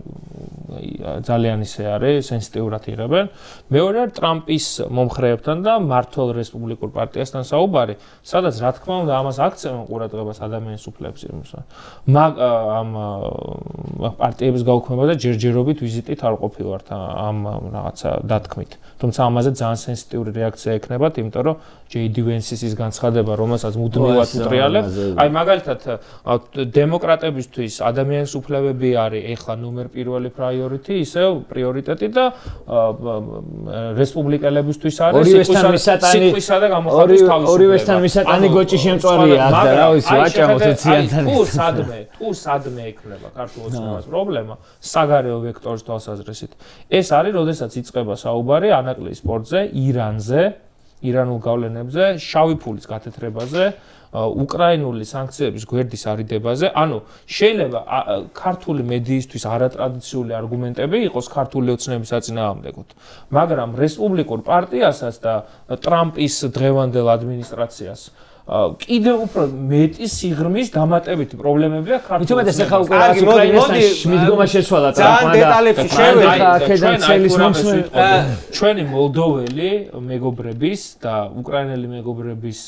ძალიან ისე არის სენსიტიურად იღებენ მეორე ტრამპის მომხრეებთან და მართლ რესპუბლიკურ პარტიასთან საუბარი სადაც რა თქმა უნდა ამას აქცევენ ყურადღებას ადამიანის უფლებებზე ამ პარტიების გაუქმება და ჯერჯერობით ვიზიტით არ ყოფილვართ ამ რაღაცა დათქმით თუმცა ამაზე ძალიან სენსიტიური რეაქცია ექნებათ, იმიტომ რომ JD Vance-ის განცხადება, რომელსაც მუდმივად უტრიალებთ, აი მაგალითად დემოკრატებისთვის ადამიანის უფლებები არის ეხლა ნომერ პირველი priority, ისევ პრიორიტეტი და რესპუბლიკელებისთვის არის სიტყვისა და გამოხატვის თავისუფლება. ორივესთან მისატანი გოჭი შემწვარია და რა ვიცი, ვაჭა მოცეციანთან. თუ სადმე ექნება ქართულ ოცნებას პრობლემა, საგარეო ვექტორის თვალსაზრისით. ეს არის, როდესაც იწყება საუბარი ანაკლიის სპორტზე, ირანზე, ირანულ გავლენებზე, შავი ფულის გათეთრებაზე, უკრაინული სანქციების გვერდის არიდებაზე, ანუ შეიძლება ქართული მედიისთვის არატრადიციული არგუმენტები იყოს ქართული ოცნების საწინააღმდეგოდ, მაგრამ რესპუბლიკურ პარტიასაც და ტრამპის დღევანდელ ადმინისტრაციას კიდევ უფრო მეტი სიღრმის დამატებითი პრობლემები აქვს ქართულ ოცნებას. ეხლა უკვე უკრაინასთან მიდგომა შეცვალა ტრამპმა და დეტალებში შევედი. ჩვენი მოლდოველი მეგობრების და უკრაინელი მეგობრების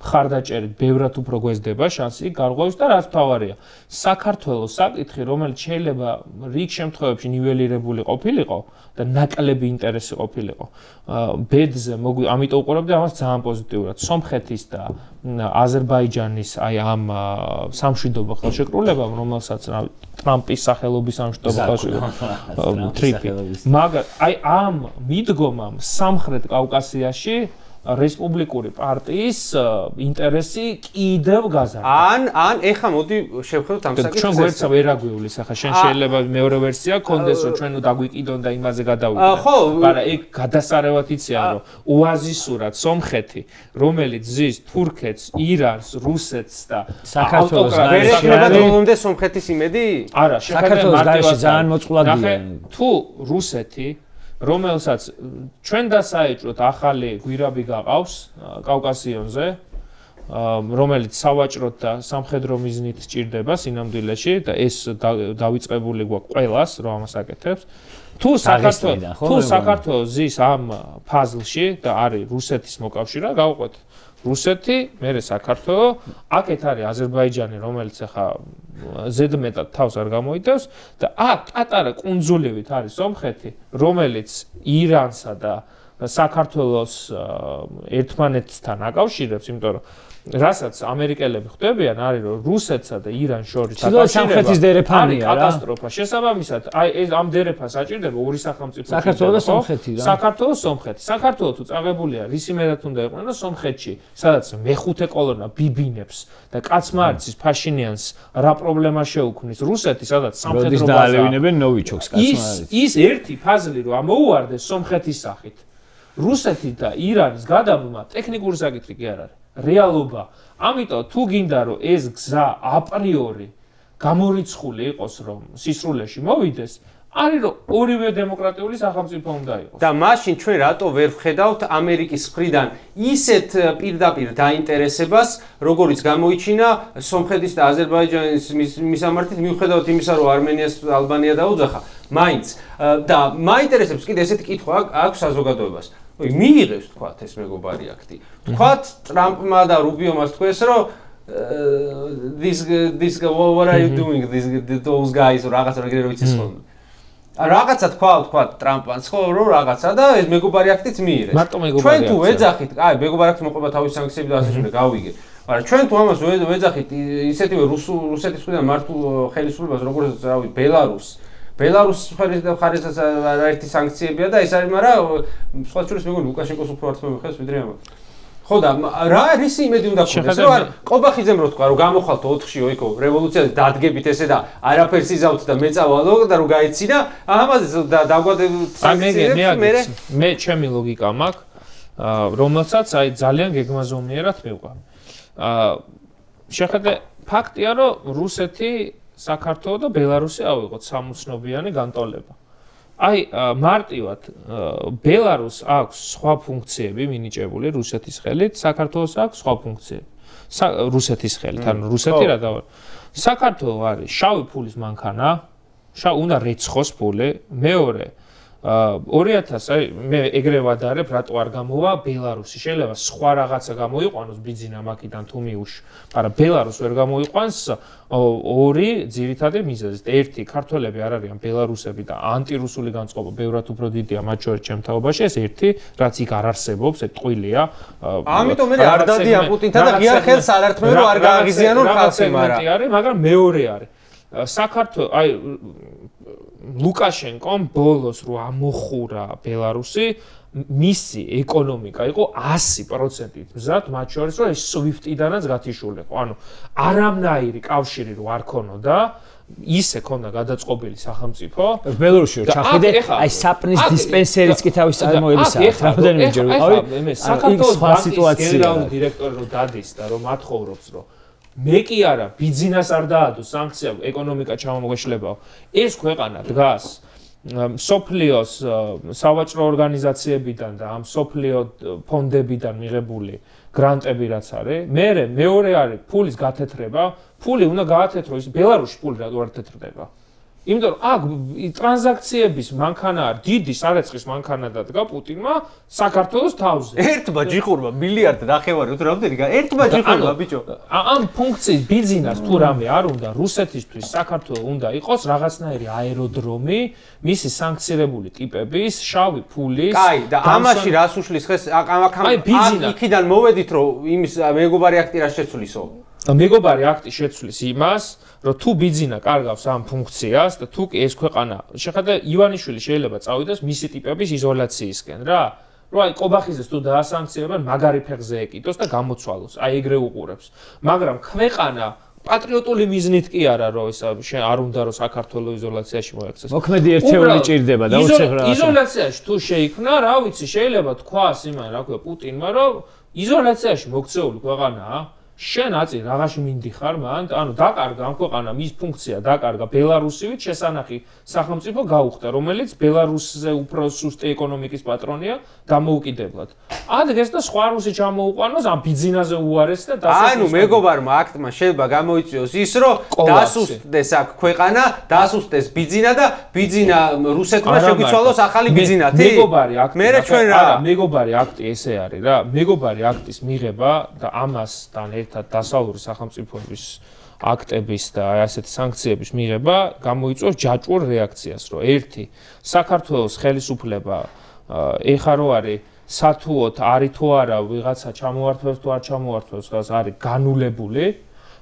მხარდაჭერით ბევრად უფრო გვესდება შანსი გარღვევის და რაც მთავარია, საქართველოს საკითხი, რომელიც შეიძლება რიგ შემთხვევებში ნიველირებული ყოფილიყო და ნაკლები ინტერესი ყოფილიყო, ბედზე ამიტომ უყურებდი ამას ძალიან პოზიტიურად. სომხეთის და აზერბაიჯანის აი ამ სამშვიდობო ხელშეკრულებამ, რომელსაც ტრამპის სახელობის სამშვიდობო ხელშეკრულება ტრიპი, მაგრამ აი ამ მიდგომამ სამხრეთ კავკასიაში რესპუბლიკური პარტიის ინტერესი კიდევ გაზარდა. ან ეხა მოდი შევხედოთ ამ საკითხს. ჩვენ გვერდსა ვერ აგვიulis, ახლა შენ შეიძლება მეორე ვერსია გქონდეს, რომ ჩვენ დაგwikidon და იმაზე გადავიდეთ. ხო, მაგრამ ეგ გადასარევად იციან, რომ ოაზისურად სომხეთი, რომელიც ზის თურქეთს, ირანს, რუსეთს და საქართველოს ვერ ექნება დროამდე სომხეთის იმედი? არა, საქართველოს გარეშე ძალიან მოწყვლადია. თუ რუსეთი რომელსაც ჩვენ დასაეჭვოთ ახალი გვირაბი გაყავს კავკასიონზე, რომელიც სავაჭროთ და სამხედრო მიზნით სჭირდება სინამდვილეში და ეს დავიწყებული გვაქვს ყველას, რომ ამას აკეთებს. თუ საქართველოს ზის ამ ფაზლში და არის რუსეთის მოკავშირე, გავყვეთ რუსეთი, მერე საქართველო, აქეთ არის აზერბაიჯანი, რომელიც ახლა ზედმეტად თავს არ გამოიტევს და აქ პატარა კუნძულივით არის სომხეთი, რომელიც ირანსა და საქართველოს ერთმანეთთან აკავშირებს, იმიტომ რომ რასაც ამერიკელები ხვდებიან არის რომ რუსეთსა და ირანს შორის სამხრეთის დერეფანია რა. კატასტროფა. შესაბამისად, აი ეს ამ დერეფას საჭირდება ორი სახელმწიფო. საქართველოს და სომხეთი რა. საქართველოს სომხეთი. საქართველოს თუ წაღებულია, ისი მერად უნდა იყვნენ სომხეთში, სადაც მეხუთე კოლონა ბიბინებს და კაცმა არცის ფაშინიანს რა პრობლემა შეუქმნის რუსეთი, სადაც სამხედრო ბაზა დაალევინებენ ნოვიჩოკს კაცმა არის. ის ერთი ფაზლი რომ ამოუვარდეს სომხეთის სახით. რუსეთი და ირანის გადაბმა ტექნიკური საკითხი კი არ არის. რეალობა. ამიტომ თუ გინდა რომ ეს გზა აპრიორი გამორიცხული იყოს რომ სისრულეში მოვიდეს, არის რომ ორივე დემოკრატიული სახელმწიფო უნდა იყოს. და მაშინ ჩვენ რატო ვერ ვხედავთ ამერიკის მხრიდან ისეთ პირდაპირ დაინტერესებას, როგორიც გამოიჩინა სომხეთის და აზერბაიჯანის მისამართით, მიუხედავად იმისა, რომ არმენიას ალბანია დაუძახა, მაინც და მაინტერესებს კიდე ესეთი კითხვა აქვს საზოგადოებას. მიიღეს თქვათ ეს მეგობარი აქტი. თქვათ ტრამპმა და რუბიომას თქვეს რომ this what are you doing those guys რაღაცა როგორ ვიცის ხოლმე. რაღაცა თქვათ ტრამპმაც ხო რომ რაღაცა და ეს მეგობარი აქტიც მიიღეს. ჩვენ თუ ვეძახით, აი მეგობარი აქტი მოყვება თავის სანქციები და ასე შემდეგ გავიგე. მაგრამ ჩვენ თუ ამას ვეძახით ისეთივე რუსეთის მხრიდან მართულ ხელისუფლებას როგორც რავი ბელარუსის ხარისხის ერთი სანქციებია და ეს არის, მაგრამ სხვა შორის მეგონი ლუკაშენკოს უფრო არც მომხეს ვიდრე ამას. ხო და რა არის იმედი უნდა გქონდეს, რომ ყობახიძემ რო თქვა, რომ გამოხალთ 4-ში ოიქო რევოლუციაზე დადგებით ესე და არაფერს იზავთ და მეწავალო და რომ გაეცინა, ამაზე დაგვადებ სანქციებს მე ჩემი ლოგიკა მაქვს, რომელსაც აი ძალიან გეგმაზომიერად მივყვა. შეხედე ფაქტია, რომ რუსეთი საქართველო და ბელარუსი ავიღოთ სამოცნობიანი განტოლება. აი მარტივად ბელარუსს აქვს სხვა ფუნქციები მინიჭებული რუსეთის ხელით, საქართველოს აქვს სხვა ფუნქციები. რუსეთის ხელით, ანუ რუსეთი რა დავა. საქართველო არის შავი ფულის მანქანა, უნდა რეცხოს ფული, მეორე 2000 აი მე ეგრე ვადარებ რატო არ გამოვა ბელარუსი შეიძლება სხვა რაღაცა გამოიყვანოს ბიზინა მაკიდან თუ მიუშ მაგრამ ბელარუსს ვერ გამოიყვანს ორი ძირითადი მიზეზით ერთი ქართველები არ არიან ბელარუსები და ანტირუსული განწყობა ბევრად უფრო დიდია მათ შორის ჩემ თაობაში ეს ერთი რაც იქ არ არსებობს ეს ტყუილია ამიტომ მე არ დადიან პუტინთან და ღია ხელს არ ართმევ რომ არ გააღიზიანონ ხალხი მაგრამ მეორე არის საქართველოს აი ლუკაშენკომ ბოლოს რო ამოხურა ბელარუსი მისი ეკონომიკა იყო 100%-ით მზად მათ შორის რომ ეს SWIFT-იდანაც გათიშულიყო ანუ არამნაირი კავშირი რო არ ქონოდა ისე ქონდა გადაწყობილი სახელმწიფო ბელარუსში ჩახედე აი საპნის დისპენსერიც კი თავის წარმოებისაა რამდენიმეჯერ ვიყავი მე საქართველოს ბანკის გენერალური დირექტორი რო დადის და რომ ათხოვრობს რომ მე კი არა ბიზნეს არ დაადო სანქცია ეკონომიკა ჩამომოშლებაო ეს ქვეყანა დგას სოფლიოს სავაჭრო ორგანიზაციებიდან და ამ სოფლიო ფონდებიდან მიღებული გრანტები რაც არის მეორე არის ფულის გათეთრება ფული უნდა გაათეთრო ის ბელარუსში ფული რატო არ თეთრდება იმიტომ რომ აქ ტრანზაქციების მანქანა არ დიდი სარეცხის მანქანა დადგა პუტინმა საქართველოს თავზე ერთმა ჯიხურმა მილიარდ ნახევარი თუ რამდენი ერთმა ჯიხურმა ბიჭო ამ ფუნქციის ბიზნეს თუ რამე არ უნდა რუსეთისთვის საქართველოს უნდა იყოს რაღაცნაირი აეროდრომი მისი სანქცირებული ტიპების შავი ფულის კაი და ამაში რას უშლის ხეს აქიდან მოვედით რომ იმის მეგობარი აქტი რა შეცვლისო მეგობარი აქტი შეცვლის იმას, რომ თუ ბიზნა კარგავს ამ ფუნქციას და თუ ეს ქვეყანა, შეხედა ივანიშვილი შეიძლება წავიდეს მისი ტიპების იზოლაციისკენ რა. რომ აი ყობახიზეს თუ დაასანქცირებენ, მაგარი ფეხზე ეკიდოს და გამოცვალოს. აი ეგრე უყურებს. მაგრამ ქვეყანა პატრიოტული მიზნით კი არა რომ ეს არ უნდა რომ საქართველოს იზოლაციაში მოექცეს. მოქმედი ერთეული ჭირდება და უცებ რა. იზოლაციაში თუ შეიქმნა, რა ვიცი, შეიძლება თქვას იმან, რა ქვია პუტინმა, რომ იზოლაციაში მოქცეული ქვეყანაა შენ აწი რაღაცი მინდიხარ მან ანუ დაკარგა ამ ქვეყანამ ის ფუნქცია დაკარგა ბელარუსივით შესანახი სახელმწიფო გაუხდა რომელიც ბელარუსზე უფრო სუსტი ეკონომიკის პატრონია დამოუკიდებლად ადგეს და სხვა რუსი ჩამოუყვანოს ამ ბიზნესზე უარეს და ანუ მეგობარმა აქტმა შეიძლება გამოიწვიოს ის რომ დასუსტდეს აქ ქვეყანა დასუსტდეს ბიზნა და ბიზნა რუსეთმა შეგვიცვალოს ახალი ბიზნათი მეგობარი აქტი მე ჩვენ რა მეგობარი აქტი ესე არის რა მეგობარი აქტის მიღება და ამასთან დასავლური სახელმწიფოების აქტების და ასეთი სანქციების მიღება გამოიწვევს ჯაჭვურ რეაქციას, რომ ერთი საქართველოს ხელისუფლება ეხა რო არის სათუოთ არის თუ არა ვიღაცა ჩამოართვებს თუ არ ჩამოართვებს გას არის განულებული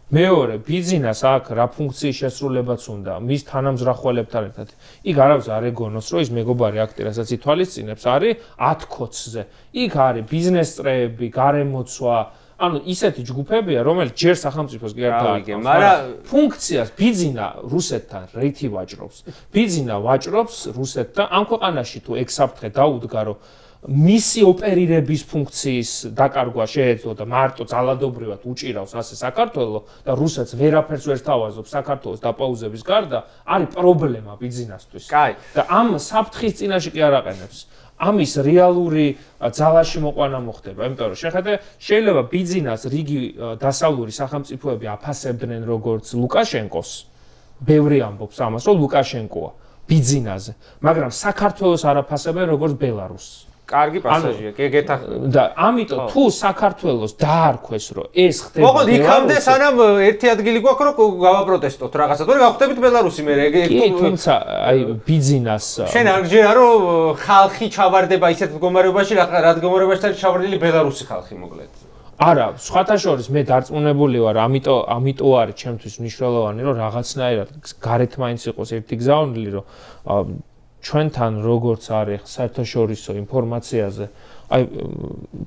მეორე ბიზნეს აქ რა ფუნქციის შესრულებაც უნდა მის თანამზრახველებთან ერთად იქ არავის არ ეგონოს რომ ის მეგობარი აქტი რასაც ითვალისწინებს არის 10 კოცზე იქ არის ბიზნეს წრეები გარემოცვა ანუ ისეთი ჯგუფებია, რომელიც ჯერ სახელმწიფოს კი არ დააკავებს, მაგრამ ფუნქციას ბიზნა რუსეთთან რითი ვაჭრობს. ბიზნა ვაჭრობს რუსეთთან, ამ ქვეყანაში თუ ექსაფრთხე დაუდგა, რომ მისი ოპერირების ფუნქციის დაკარგვა შეეძლო და მარტო ძალადობრივად უჭირავს ასე საქართველოს და რუსეთს ვერაფერს ვერ თავაზობს საქართველოს დაპაუზების გარდა, არის პრობლემა ბიზნესთვის. კაი. და ამ საფრთხის წინაშე კი არ აყენებს. ამის რეალური ძალაში მოყვანა მოხდება, იმიტომ რომ შეხედე შეიძლება ბიზნეს რიგი დასავლური სახელმწიფოები აფასებდნენ როგორც ლუკაშენკოს, ბევრი ამბობს ამას, რომ ლუკაშენკოა ბიზნესზე, მაგრამ საქართველოს არ აფასებენ როგორც ბელარუსს. კარგი პასაჟია, გეთა და ამიტომ თუ საქართველოს დაარქვეს რომ ეს ხდება მოკლედ იქამდე სანამ ერთი ადგილი გვაქვს რომ გავაპროტესტოთ რაღაცა თორე გავხდებით ბელარუსი მე კი თუმცა აი ბიზნეს შენ არ გჯერა რომ ხალხი ჩავარდება ისეთ მდგომარეობაში რა მდგომარეობაშია ჩავარდილი ბელარუსი ხალხი მოკლედ არა სხვათა შორის მე დარწმუნებული ვარ ამიტომ არის ჩემთვის მნიშვნელოვანი რომ რაღაცნაირად გარეთ მაინც იყოს ერთი გზავნილი რომ ჩვენთან როგორც არის საერთაშორისო ინფორმაციაზე აი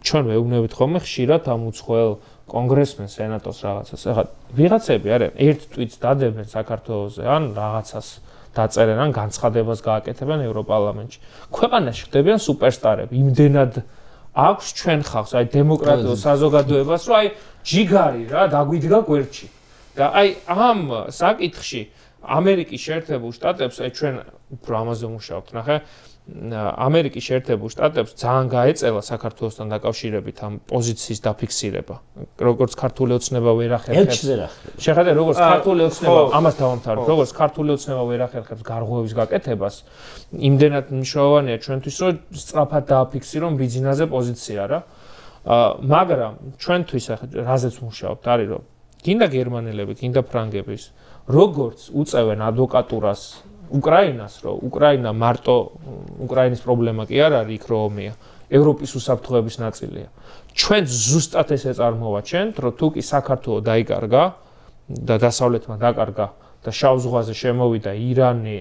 ჩვენ მეუბნებით ხოლმე ხშირად ამ უცხოელ კონგრესმენს სენატოს რაღაცას ეხლა ვიღაცები არიან ერთ ტვიტს დადებენ საქართველოსზე ან რაღაცას დაწერენ ან განცხადებას გააკეთებენ ევროპარლამენტში ქვეყანაში ხდებიან სუპერსტარები იმდენად აქვს ჩვენ ხალხს აი დემოკრატიულ საზოგადოებას რომ აი ჯიგარი რა დაგვიდგა გვერდში და აი ამ საკითხში ამერიკის შეერთებულ შტატებს აი ჩვენ უფრო ამაზე ვმუშაობთ ნახე ამერიკის შეერთებულ შტატებს ძალიან გაეწელა საქართველოსთან დაკავშირებით ამ პოზიციის დაფიქსირება. როგორც ქართული ოცნება ვერ ახერხებს. შეხედე როგორც ქართული ოცნება ამას დავამთავრებ, როგორც ქართული ოცნება ვერ ახერხებს გარღვევის გაკეთებას, იმდენად მნიშვნელოვანია ჩვენთვის, რომ სწრაფად დააფიქსირონ ბიზნესზე პოზიცია რა. მაგრამ ჩვენთვის რაზეც მუშაობთ, არის რომ გინდა გერმანელები, გინდა ფრანგების, როგორც უწევენ ადვოკატურას უკრაინას, რომ უკრაინა მარტო უკრაინის პრობლემა კი არ არის იქ რომ ომია, ევროპის უსაფრთხოების ნაწილია. ჩვენ ზუსტად ესე წარმოვაჩენთ, რომ თუ კი საქართველო დაიკარგა და დასავლეთმა დაკარგა და შავ ზღვაზე შემოვიდა ირანი,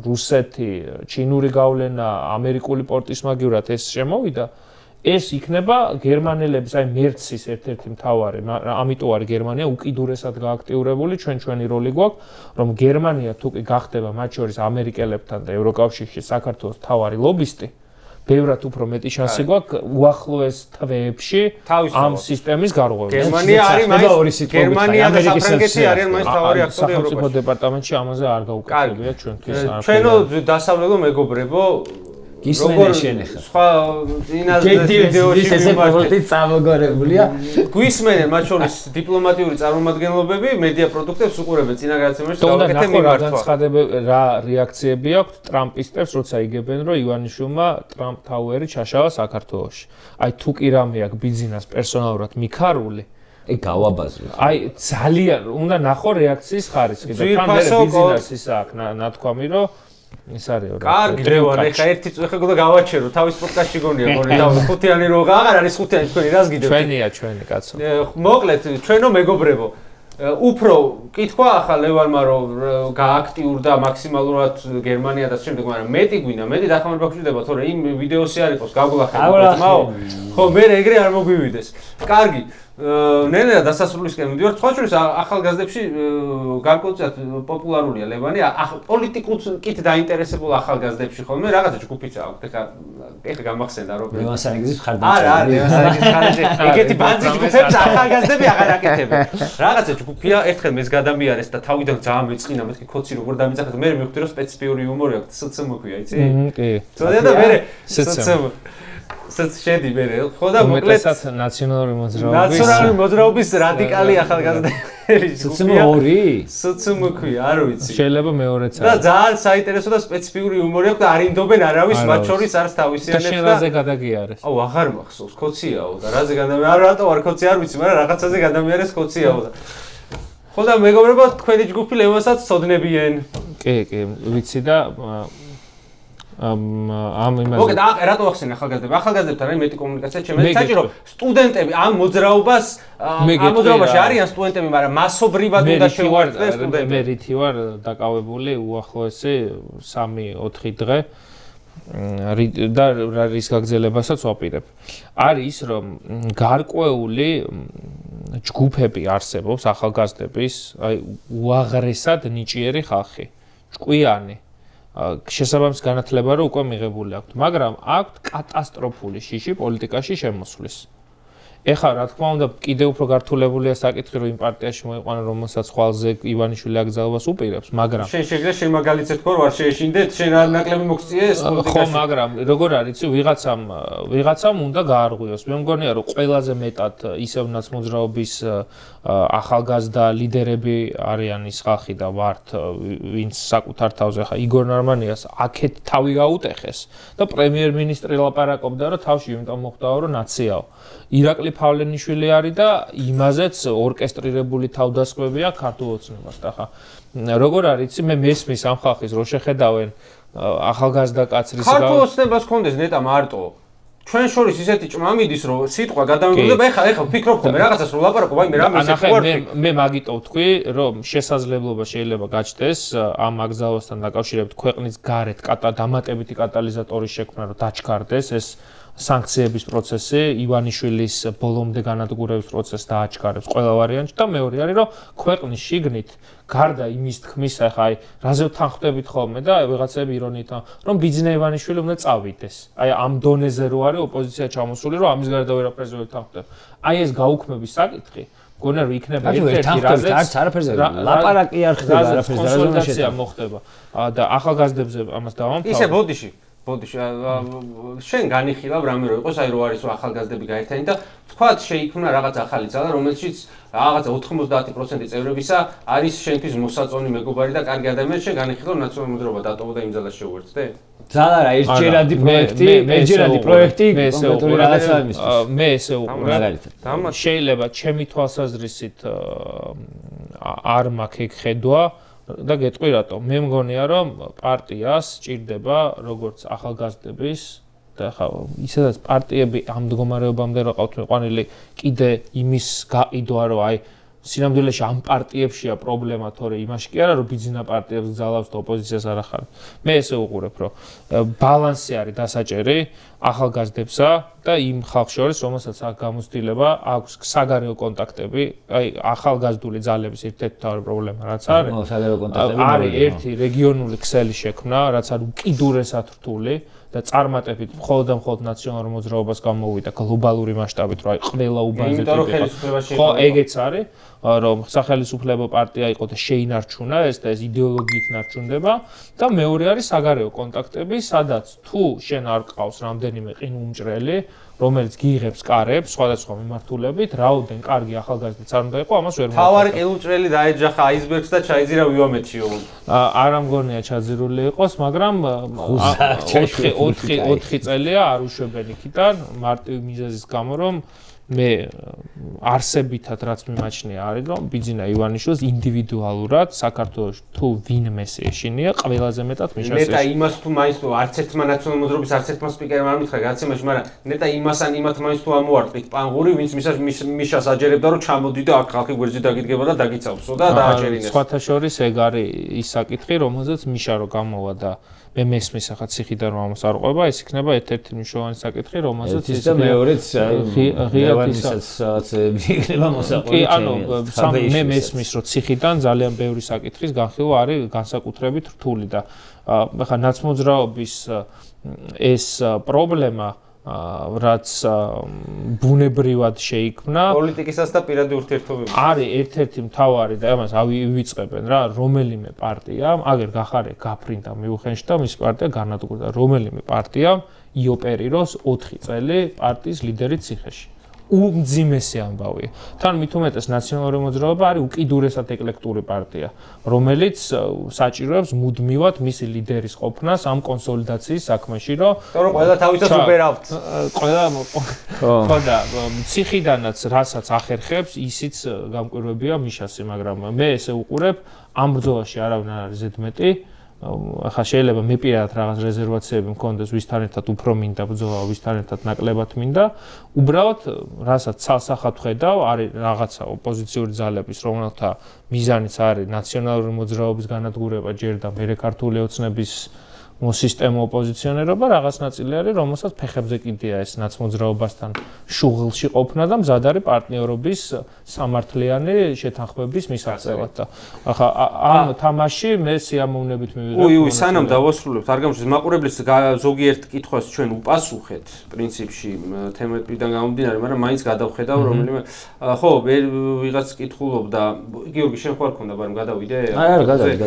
რუსეთი, ჩინური გავლენა, ამერიკული პორტის მაგივრად ეს შემოვიდა, ეს იქნება გერმანელების, აი მერცის ერთ-ერთი მთავარი, ამიტომ არის გერმანია უკიდურესად გააქტიურებული, ჩვენი როლი გვაქვს, რომ გერმანია თუ კი გახდება მათ შორის ამერიკელებთან და ევროკავშირში საქართველოს მთავარი ლობისტი, ბევრად უფრო მეტი შანსი გვაქვს უახლოეს თვეებში ამ სისტემის გარღვევას. გერმანია არის მაინც გერმანია და საფრანგეთი არიან მაინც მთავარი აქტორი ევროპაში. სახელმწიფო დეპარტამენტში ამაზე არ გაუკეთებია ჩვენთვის. ჩვენო დასავლელო მეგობრებო გისმენია შენეხა. სხვა ინაზეს ვიდეოში მიმართეთ წამოგორებულია. გვისმენენ მათ შორის დიპლომატიური წარმომადგენლობები მედია პროდუქტებს უყურებენ წინა გადაცემაში გავაკეთე მიმართვა. რა რეაქციები აქვს ტრამპისტებს, როცა იგებენ, რომ ივანიშვილმა ტრამპ თაუერი ჩაშალა საქართველოში. აი თუ კი რამე აქვს ბიზნეს პერსონალურად მიქარული გავაბაზროთ. აი ძალიან უნდა ნახო რეაქციის ხარისხი და თან მე ბიზნესის აქვს ნათქვამი, რომ ის არის რა. კარგი ლევან, ეხა ერთი ეხა გქონდა გავაჩერო, თავის პოდკასტში გონია გონი და ხუთიანი რო აღარ არის ხუთიანი თქვენი რას გიდევთ? ჩვენია ჩვენი კაცო. მოკლედ ჩვენო მეგობრებო, უფრო კითხვა ახლა ლევანმა რომ გააქტიურდა მაქსიმალურად გერმანია და შემდეგ, მაგრამ მეტი გვინდა, მეტი დახმარება გჭირდება, თორე იმ ვიდეოსი არ იყოს გაგულახეთ მაო. ხო, მე ეგრე არ მოგვივიდეს. კარგი. ნელა დასასრულისკენ მივიდივართ. სხვა შორის ახალგაზრდებში განკუთვნილად პოპულარულია ლევანი. პოლიტიკურს კით დაინტერესებულ ახალგაზრდებში ხოლმე რაღაცა ჯგუფიც აქვს. ეხლა გამახსენდა რომ ლევან სარიგზის ხარდაჭერა. არა, ლევან სარიგზის ხარდაჭერა. ეგეთი ბანძი ჯგუფებს ახალგაზრდები აღარ აკეთებენ. რაღაცა ჯგუფია, ერთხელ მეც გადამიარეს და თავიდან ძალიან მეწყინა, მეთქი ქოცი როგორ დამიწახეთ. მე მივხვდი რომ სპეციფიური იუმორი აქვს, სცმ ქვია, იცი? კი. წოდია და მე სცმ შედი მე ხო და მოკლედ ნაციონალური მოძრაობის რადიკალი ახალგაზრდელი ჯგუფია. სცმ ქვია, არ ვიცი. შეიძლება მეორეც და ძალიან საინტერესო და სპეციფიური იუმორი აქვს და არ ინდობენ არავის მათ შორის არც თავისიანებს და შენ რაზე გადაგიარეს? აუ აღარ მახსოვს, ქოციაო და რაზე გადამიარე, რატო არ ქოცი არ ვიცი, მაგრამ რაღაცაზე გადამიარეს ქოციაო და ხო და მეგობრებო, თქვენი ჯგუფი ლევანსაც ცოდნებიან. კი, ვიცი და ამ იმაზე. მოგეთ რატო ახსენე ახალგაზრდები? ახალგაზრდებთან არის მეტი კომუნიკაცია, ჩემთვის საჭირო სტუდენტები ამ მოძრაობაში არიან სტუდენტები, მაგრამ მასობრივად უნდა შევარდნეს სტუდენტები. მე რითი ვარ დაკავებული უახლოესი 3-4 დღე და რის გაგრძელებასაც ვაპირებ. არის ის, რომ გარკვეული ჯგუფები არსებობს ახალგაზრდების, აი უაღრესად ნიჭიერი ხალხი, ჭკვიანი. შესაბამის განათლება რო უკვე მიღებული აქვს, მაგრამ აქვს კატასტროფული შიში პოლიტიკაში შემოსვლის. ეხლა რა თქმა უნდა კიდევ უფრო გართულებულია საკითხი, რომ იმ პარტიაში მოიყვანა, რომელსაც ხვალზე ივანიშვილი აკრძალვას უპირებს, მაგრამ შენ შეგიძლია შენ მაგალითად თქო რომ არ შეეშინდეთ, შენ რა ნაკლები მოგწიე ეს პოლიტიკაში. ხო, მაგრამ როგორ არის, ვიღაცამ უნდა გაარღვიოს. მე მგონია, რომ ყველაზე მეტად ისევნაც მოძრაობის ახალგაზრდა ლიდერები არიან ის ხალხი და ვართ, ვინც საკუთარ თავზე ხა იგორ ნარმანიას აქეთ თავი გაუტეხეს და პრემიერ-მინისტრი ლაპარაკობდა, რომ თავში იმიტომ მოხდაო, რომ ნაციაო. ირაკლი ფავლენიშვილი არის და იმაზეც ორკესტრირებული თავდასხმებია ქართულ ოცნებას და ხა როგორ არის მე მესმის ამ ხალხის რო შეხედავენ ახალგაზრდა კაცრის ქართულ ოცნებას კონდეს ნეტა მარტო ჩვენ შორის ისეთი ჭმა მიდის რომ სიტყვა გადამიგდება ეხლა ვფიქრობ ხოლმე რაღაცას რომ ლაპარაკობ აი მე რა მისეკვარ მე მაგიტო ვთქვი რომ შესაძლებლობა შეიძლება გაჩნდეს ამ აკრძალვასთან დაკავშირებით ქვეყნის გარეთ დამატებითი კატალიზატორის შექმნა რომ დაჩქარდეს ეს სანქციების პროცესი, ივანიშვილის ბოლომდე განადგურების პროცესს დააჩქარებს ყველა ვარიანტში და მეორე არის რომ ქვეყნის შიგნით გარდა იმის თქმისა, ხა აი რაზე ვთანხმდებით ხოლმე და ვიღაცები ირონიით რომ ბიძინა ივანიშვილი უნდა წავიდეს. აი ამ დონეზე რო არის ოპოზიცია ჩამოსული, რომ ამის გარდა ვერაფერზე ვერ ვთანხმდებ. აი ეს გაუქმების საკითხი გონა რომ იქნება ერთ-ერთი რაზეც არც არაფერზე ლაპარაკი არ ხდება არაფერზე კონსოლიდაცია მოხდება და ახალგაზრდებზე ამას დავამთავრებ. ისე ბოდიში ბოდი შენ განიხილავ რამე რო იყოს, აი რო არის ახალგაზრდები გაერთიანდი და თქვათ შეიქმნა რაღაც ახალი ძალა, რომელშიც რაღაცა 90% წევრებისა არის შენთვის მოსაწონი მეგობარი და კარგი ადამიანი, შენ განიხილავ ნაციონალურ მოძრაობა დატოვო და იმ ძალას შეუერთდე? ძალა რა, ერთჯერადი პროექტი, კონკრეტული რაღაცა იმისთვის. მე ესე უყურებ. შეიძლება ჩემი თვალსაზრისით არ მაქვს ეგ ხედვა და გეტყვი რატომ. მე მგონია რომ პარტიას სჭირდება როგორც ახალგაზრდების და ხა ისედაც პარტიები ამ მდგომარეობამდე რა ყავთ მეყვანილი კიდე იმის გაყიდვა რომ აი სინამდვილეში ამ პარტიებშია პრობლემა თორე იმაში კი არა რომ ბიძინა პარტიებს გძალავს და ოპოზიციას არ ახარებს. მე ესე უყურებ რომ ბალანსი არის დასაჭერი ახალგაზრდებსა და იმ ხალხს შორის რომელსაც აქ გამოცდილება აქვს საგარეო კონტაქტები, აი ახალგაზრდული ძალების ერთ-ერთი მთავარი პრობლემა რაც არის ერთი რეგიონული ქსელი შექმნა, რაც არის უკიდურესად რთული და წარმატებით მხოლოდ და მხოლოდ ნაციონალურ მოძრაობას გამოვიდა გლობალური მასშტაბით, რომ აი ყველა უბანზე ხო ეგეც არის, რომ სახელმწიფო პარტია იყო და შეინარჩუნა ეს და ეს იდეოლოგიით ნარჩუნდება და მეორე არის საგარეო კონტაქტები, სადაც თუ შენ არ ყავს რამდენიმე ყინულმჭრელი, რომელიც გიღებს კარებს სხვადასხვა მიმართულებით, რაოდენ კარგი ახალგაზრდაც არ უნდა იყო, ამას ვერ მოახერხებს. თავარი ყინულმჭრელი დაეჯახა აისბერგს და ჩაიძირა ვიომეთშიო. არ ამგონია ჩაძირული იყოს, მაგრამ 4 წელია არ უშვებენ იქიდან მარტივი მიზეზის გამო, რომ მე არსებითად რაც მიმაჩნია არის, რომ ბიძინა ივანიშვილს ინდივიდუალურად საქართველოს თუ ვინმეს ეშინია, ყველაზე მეტად მიშას ეშინია. ნეტა იმას თუ მაინც თუ არც ერთმა ნაციონალურ მოძრაობის არც ერთმა სპიკერმა არ მითხრა გაცემაში, მაგრამ ნეტა იმას ან იმათ მაინც თუ ამოარტყით პანგური, ვინც მიშას აჯერებდა, რომ ჩამოდი და აქ ხალხი გვერდზე დაგიდგება და დაგიცავსო და დააჭერინეს. სხვათა შორის ეგ არის ის საკითხი, რომელზეც მიშა რო გამოვა და მე მესმის ახლა ციხიდან რომ ამას არ ყვება, ეს იქნება ერთ-ერთი მნიშვნელოვანი საკითხი, რომელზეც ის და მეორეც ღიათისაც იქნება მოსაყვანი. კი, ანუ მე მესმის რომ ციხიდან ძალიან ბევრი საკითხის განხილვა არის განსაკუთრებით რთული და ახლა ნაცმოძრაობის ეს პრობლემა რაც ბუნებრივად შეიქმნა პოლიტიკისას და პირადი ურთიერთობების არის ერთ-ერთი მთავარი და ამას ავიწყებენ რა რომელიმე პარტიამ აგერ გახარე გაფრინდა მიუხენშთა მის პარტია განადგურდა რომელიმე პარტიამ იოპერიროს 4 წელი პარტიის ლიდერი ციხეში უმძიმესი ამბავია. თან მით უმეტეს ნაციონალური მოძრაობა არის უკიდურესად ეკლექტური პარტია, რომელიც საჭიროებს მუდმივად მისი ლიდერის ყოფნას ამ კონსოლიდაციის საქმეში, რომ ყველა თავისას უბერავთ. ყველა ხო და ციხიდანაც რასაც ახერხებს, ისიც გამკვირვებია მიშასი, მაგრამ მე ესე უყურებ, ამ ბრძოლაში არავინ არ არის ზედმეტი. ახლა შეიძლება მე პირადად რაღაც რეზერვაციები მქონდეს ვისთან ერთად უფრო მინდა ბრძოლა, ვისთან ერთად ნაკლებად მინდა. უბრალოდ რასაც ცალსახად ხედავ, არის რაღაცა ოპოზიციური ძალების, რომელთა მიზანიც არის ნაციონალური მოძრაობის განადგურება ჯერ და მერე ქართული ოცნების სისტემა ოპოზიციონერობა, რაღაც ნაწილი არის, რომელსაც ფეხებზე კიდია ეს ნაცმოძრაობასთან შუღილში ყოფნა და მზად არის პარტნიორობის სამართლიანი შეთანხმების მისაღწევად და ახლა ამ თამაში მე სიამოვნებით მივიღებ. უი, სანამ დავასრულებთ, არ გამშვით, მაყურებლის ზოგიერთ კითხვას ჩვენ უპასუხეთ, პრინციპში თემებიდან გამომდინარე, მაგრამ მაინც გადავხედავ, რომელიმე ხო, ვიღაც კითხულობდა, გიორგი, შენ ხარ ქონდა, მაგრამ გადავიდე? არა, გადავიდე.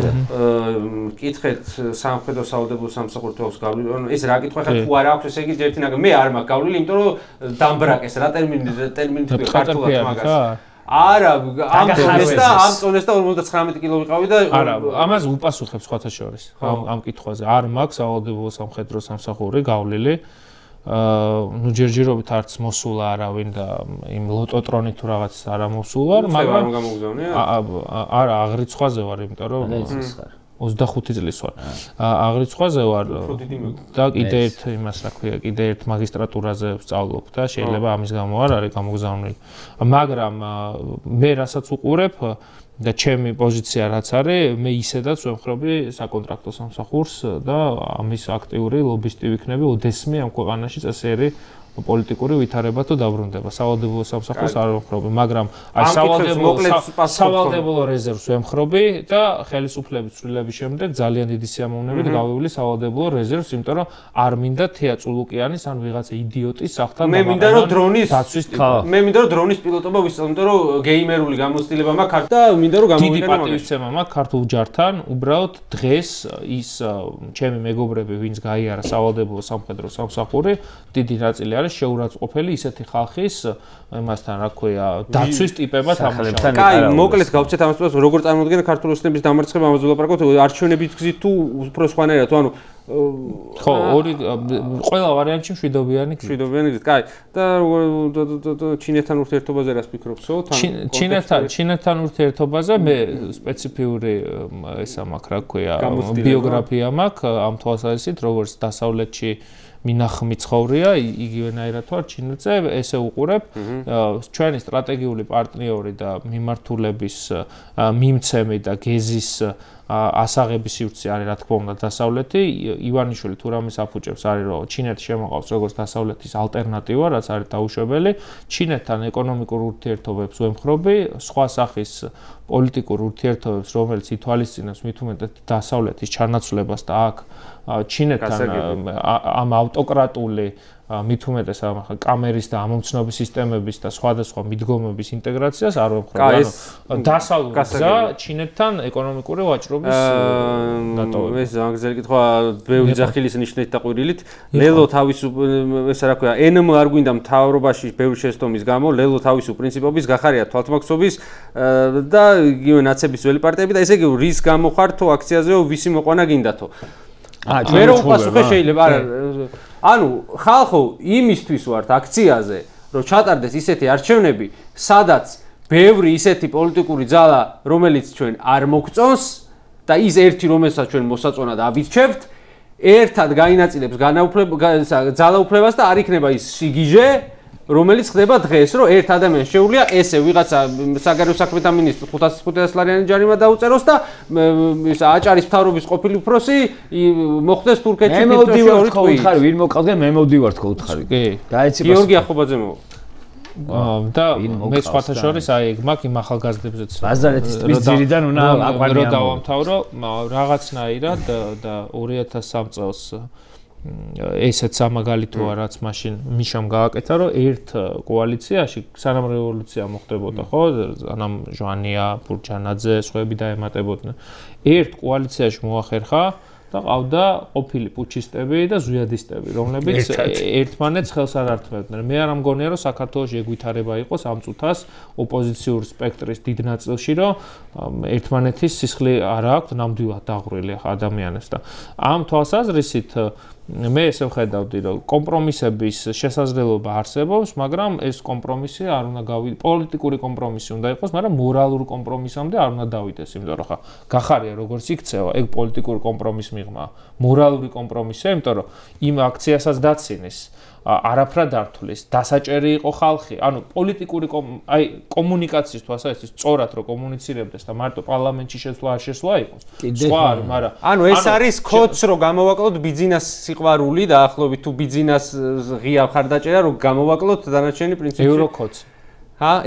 კითხეთ სამხედრო საავადმყოფო სამსახურით აქვს გავლილი. ეს რა კითხვა ხარ თუ არ აქვს, ესე იგი ერთი ნაგა მე არ მაქვს გავლილი, იმიტომ რომ დამბრაკეს რა ტერმინით ქართულად მაგას. არა, ამ წონეს და 59 კილო ვიყავი და არა, ამას უპასუხებ სხვათა შორის. ამ კითხვაზე არ მაქვს საავადმყოფო სამხედრო სამსახური გავლილი. ნუ ჯერჯერობით არც მოსულა არავინ და იმ ლოტოტრონით თუ რაღაც არ მოსულა, მაგრამ არა, აღრიცხვაზე ვარ, იმიტომ რომ 25 წლის ვარ. აღრიცხვაზე ვარ და კიდე ერთ იმას რა ქვია, კიდე ერთ მაგისტრატურაზე ვსწავლობ და შეიძლება ამის გამო არ არის გამოგზავნილი. მაგრამ მე რასაც უყურებ და ჩემი პოზიცია რაც არის, მე ისედაც ვემხრობი საკონტრაქტო სამსახურს და ამის აქტიური ლობისტი ვიქნები ოდესმე ამ ქვეყანაში წესიერი პოლიტიკური ვითარება თუ დაბრუნდება. სავალდებულო სამსახურს არ ვემხრობი, მაგრამ აი სავალდებულო რეზერვს ვემხრობი და ხელისუფლების ცვლილების შემდეგ ძალიან დიდი სიამოვნებით გავივლი სავალდებულო რეზერვს, იმიტომ რომ არ მინდა თეა წულუკიანის ან ვიღაცა იდიოტის სახთან მე მინდა რომ დრონის პილოტობა ვისწავლო, იმიტომ რომ გეიმერული გამოცდილება მაქვს და მინდა რომ გამოვიყენო. დიდი პატივისცემა მაქვს ქართულ ჯართან, უბრალოდ დღეს ის ჩემი მეგობრები, ვინც გაიარა სავალდებულო სამხედრო სამსახური, დიდი ნაწილი არის შეურაცხყოფელი ისეთი ხალხის მასთან, რა ქვია, დაცვის ტიპებად ამუშავებენ. კაი, მოკლედ გავცეთ ამას, როგორ წარმოადგენ ქართული ოცნების დამარცხება ამაზე ვლაპარაკობთ, არჩევნებით გზით თუ უფრო სხვანაირად, თუ ანუ ხო, ორი ყველა ვარიანტში მშვიდობიანი გზით. მშვიდობიანი გზით, კაი. და ჩინეთთან ურთიერთობაზე რას ფიქრობსო? ჩინეთთან ურთიერთობაზე მე სპეციფიური ესა მაქვს, რა ქვია, ბიოგრაფია მაქვს ამ თვალსაზრისით, როგორც დასავლეთში მინახმი ცხოვრია, იგივენაირად ვარ ჩინეთზე, ესე უყურებ ჩვენი სტრატეგიული პარტნიორი და მიმართულების მიმცემი და გეზის ასაღების სივრცე არის, რა თქმა უნდა, დასავლეთი. ივანიშვილი თუ რამის აფუჭებს არის, რომ ჩინეთი შემოყავს როგორც დასავლეთის ალტერნატივა, რაც არის დაუშვებელი. ჩინეთთან ეკონომიკურ ურთიერთობებს ვემხრობი, სხვა სახის პოლიტიკურ ურთიერთობებს, რომელიც ითვალისწინებს მით უმეტეს დასავლეთის ჩანაცვლებას და აქ ჩინეთთან ამ ავტოკრატული მით უმეტეს კამერის და ამომცნობის სისტემების და სხვადასხვა მიდგომების ინტეგრაციას არ ვემხრობ. ანუ დასავლური გზა ჩინეთთან ეკონომიკური ვაჭრობის დატოვება. ეს აგზელი კითხვა ბევრი ძახილის ნიშნით და ყვირილით. ლელო თავის ესა რა ქვია, ენმ არ გვინდა მთავრობაში ბევრი შეცდომის გამო, ლელო თავის პრინციპების გახარია თვალთმოქმედების და იგივე ნაცების ძველი პარტიები და ესე იგი რის გამო ხარ თუ აქციაზეო ვისი მოყვანა გინდათო? მე რო უპასუხე შეიძლება არა ანუ ხალხო იმისთვის ვართ აქციაზე რომ ჩატარდეს ისეთი არჩევნები სადაც ბევრი ისეთი პოლიტიკური ძალა რომელიც ჩვენ არ მოგწონს და ის ერთი რომელსაც ჩვენ მოსაწონად ავირჩევთ ერთად გაინაწილებს ძალაუფლებას და არ იქნება ის სიგიჟე რომელიც ხდება დღეს, რომ ერთ ადამიანს შეუძლია ესე ვიღაცა საგარეო საქმეთა მინისტრს 500 ლარიანი ჯარიმა დაუწეროს და ის აჭარის მთავრობის ყოფილი უფროსი მოხდეს თურქეთში თვითონ ორი თვით. ვინ მოკავდა მე მოვდივართ ხოუთხარი. კი. დაეცი გიორგი ახობაძე მოვა. და მე სხვათა შორის აი მაგ იმ ახალგაზრდებზეც ბაზარეთის ტბის ძირიდან უნდა აყვანია. რო დავამთავრო რაღაცნაირად და 2003 წელს ესეც სამაგალითოა რაც მაშინ მიშამ გააკეთა რომ ერთ კოალიციაში სანამ რევოლუცია მოხდებოდა ხო ანამ ჟვანია ბურჯანაძე სხვაები დაემატებოდნენ ერთ კოალიციაში მოახერხა და ყავდა ყოფილი პუჩისტები და ზვიადისტები რომლებიც ერთმანეთს ხელს არ ართმევდნენ მე არ მგონია რომ საქართველოში ეგ იყოს ამ წუთას ოპოზიციურ სპექტრის დიდ ნაწილში რომ ერთმანეთის სისხლი არ აქვს ნამდვილად დაღვრილი ადამიანებს და ამ თვალსაზრისით მე ესე ვხედავდი რომ კომპრომისების შესაძლებლობა არსებობს მაგრამ ეს კომპრომისი არ უნდა გავიდეს პოლიტიკური კომპრომისი უნდა იყოს მაგრამ მორალური კომპრომისამდე არ უნდა დავიდეს იმიტომ რომ ხა გახარია როგორც იქცევა ეგ პოლიტიკური კომპრომის მიღმა მორალური კომპრომისია იმიტომ რომ იმ აქციასაც დაცინის არაფრად ართulis დასაჭერი იყო ხალხი ანუ პოლიტიკური აი კომუნიკაციის თვალსაზრისით სწორად რომ კომუნიცირებდეს და მარტო პარლამენტში შესვლა არ შესვლა იყოს სხვა არის მაგრამ ანუ ეს არის კოდს რომ გამოვაკლოთ ბიზნეს სიყვარული და ახლობით თუ ბიზნეს ღია ხარდაჭერა რომ გამოვაკლოთ დანარჩენი პრინციპი ევროკოდს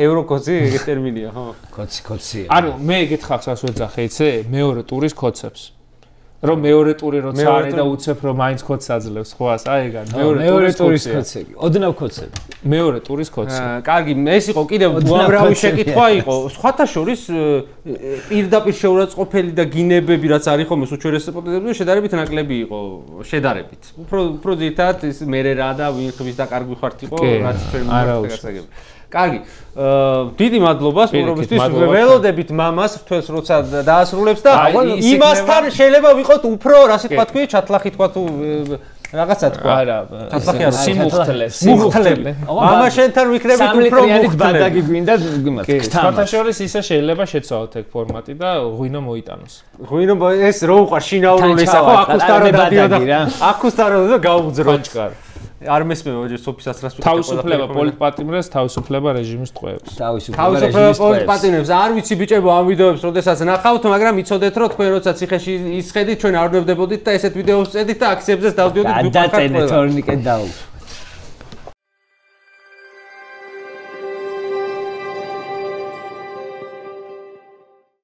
ევროკოდსი ეგ ტერმინია ხო კოდსი ანუ მე ეგეთ ხალხს ვეძახე იცი მეორე ტურის კოდსებს რომ მეორე ტური როცა არის და უცებ რომ მაინც კოდს აძლევს ხوارს აი ეგ არის მეორე ტურის კოდსები ოდნავ კოდსები მეორე ტურის კოდსი კარგი ეს იყო კიდევ უამრავი შეკითხვა იყო სხვათა შორის პირდაპირ შეურაცხყოფელი და გინებები რაც არის ხოლმე უჩვერეს პოტენციალზე შედარებით ნაკლები იყო შედარებით უფრო ძირითადად ის მერე რა და ვინ ხვის და კარგი ხართ იყო რაც ჩვენ მოგასაგები კარგი დიდი მადლობა სპორობისთვის ველოდებით მამას რთველს როცა დაასრულებს და იმასთან შეიძლება ვიყოთ უფრო რა სიტყვა თქვი ჩათლახი თქვა თუ რაღაცა თქვა არა სიმუხთლე მამა შენთან ვიქნებით უფრო ბადაგი გვინდა ფოტოშორის ისე შეიძლება შეცვალოთ ეგ ფორმატი და ღვინო მოიტანოს ღვინო ეს რო უყარ შინაურული ისა ხო აკუსტარო დადიოდა აკუსტარო და გაუგზრო არ მესმევა ჯერ სოფის ასრას თავისუფლება პოლიტპატიმრებს თავისუფლება რეჟიმის ტყვეებს თავისუფლება პოლიტპატიმრებს არ ვიცი ბიჭებო ამ ვიდეოებს როდესაც ნახავთ მაგრამ იცოდეთ რომ თქვენ როცა ციხეში ისხედით ჩვენ არ ვნებდებოდით და ესეთ ვიდეოს წედით და აქციებზეც დავდიოდით გადაწენეთ თორნიკე დაუ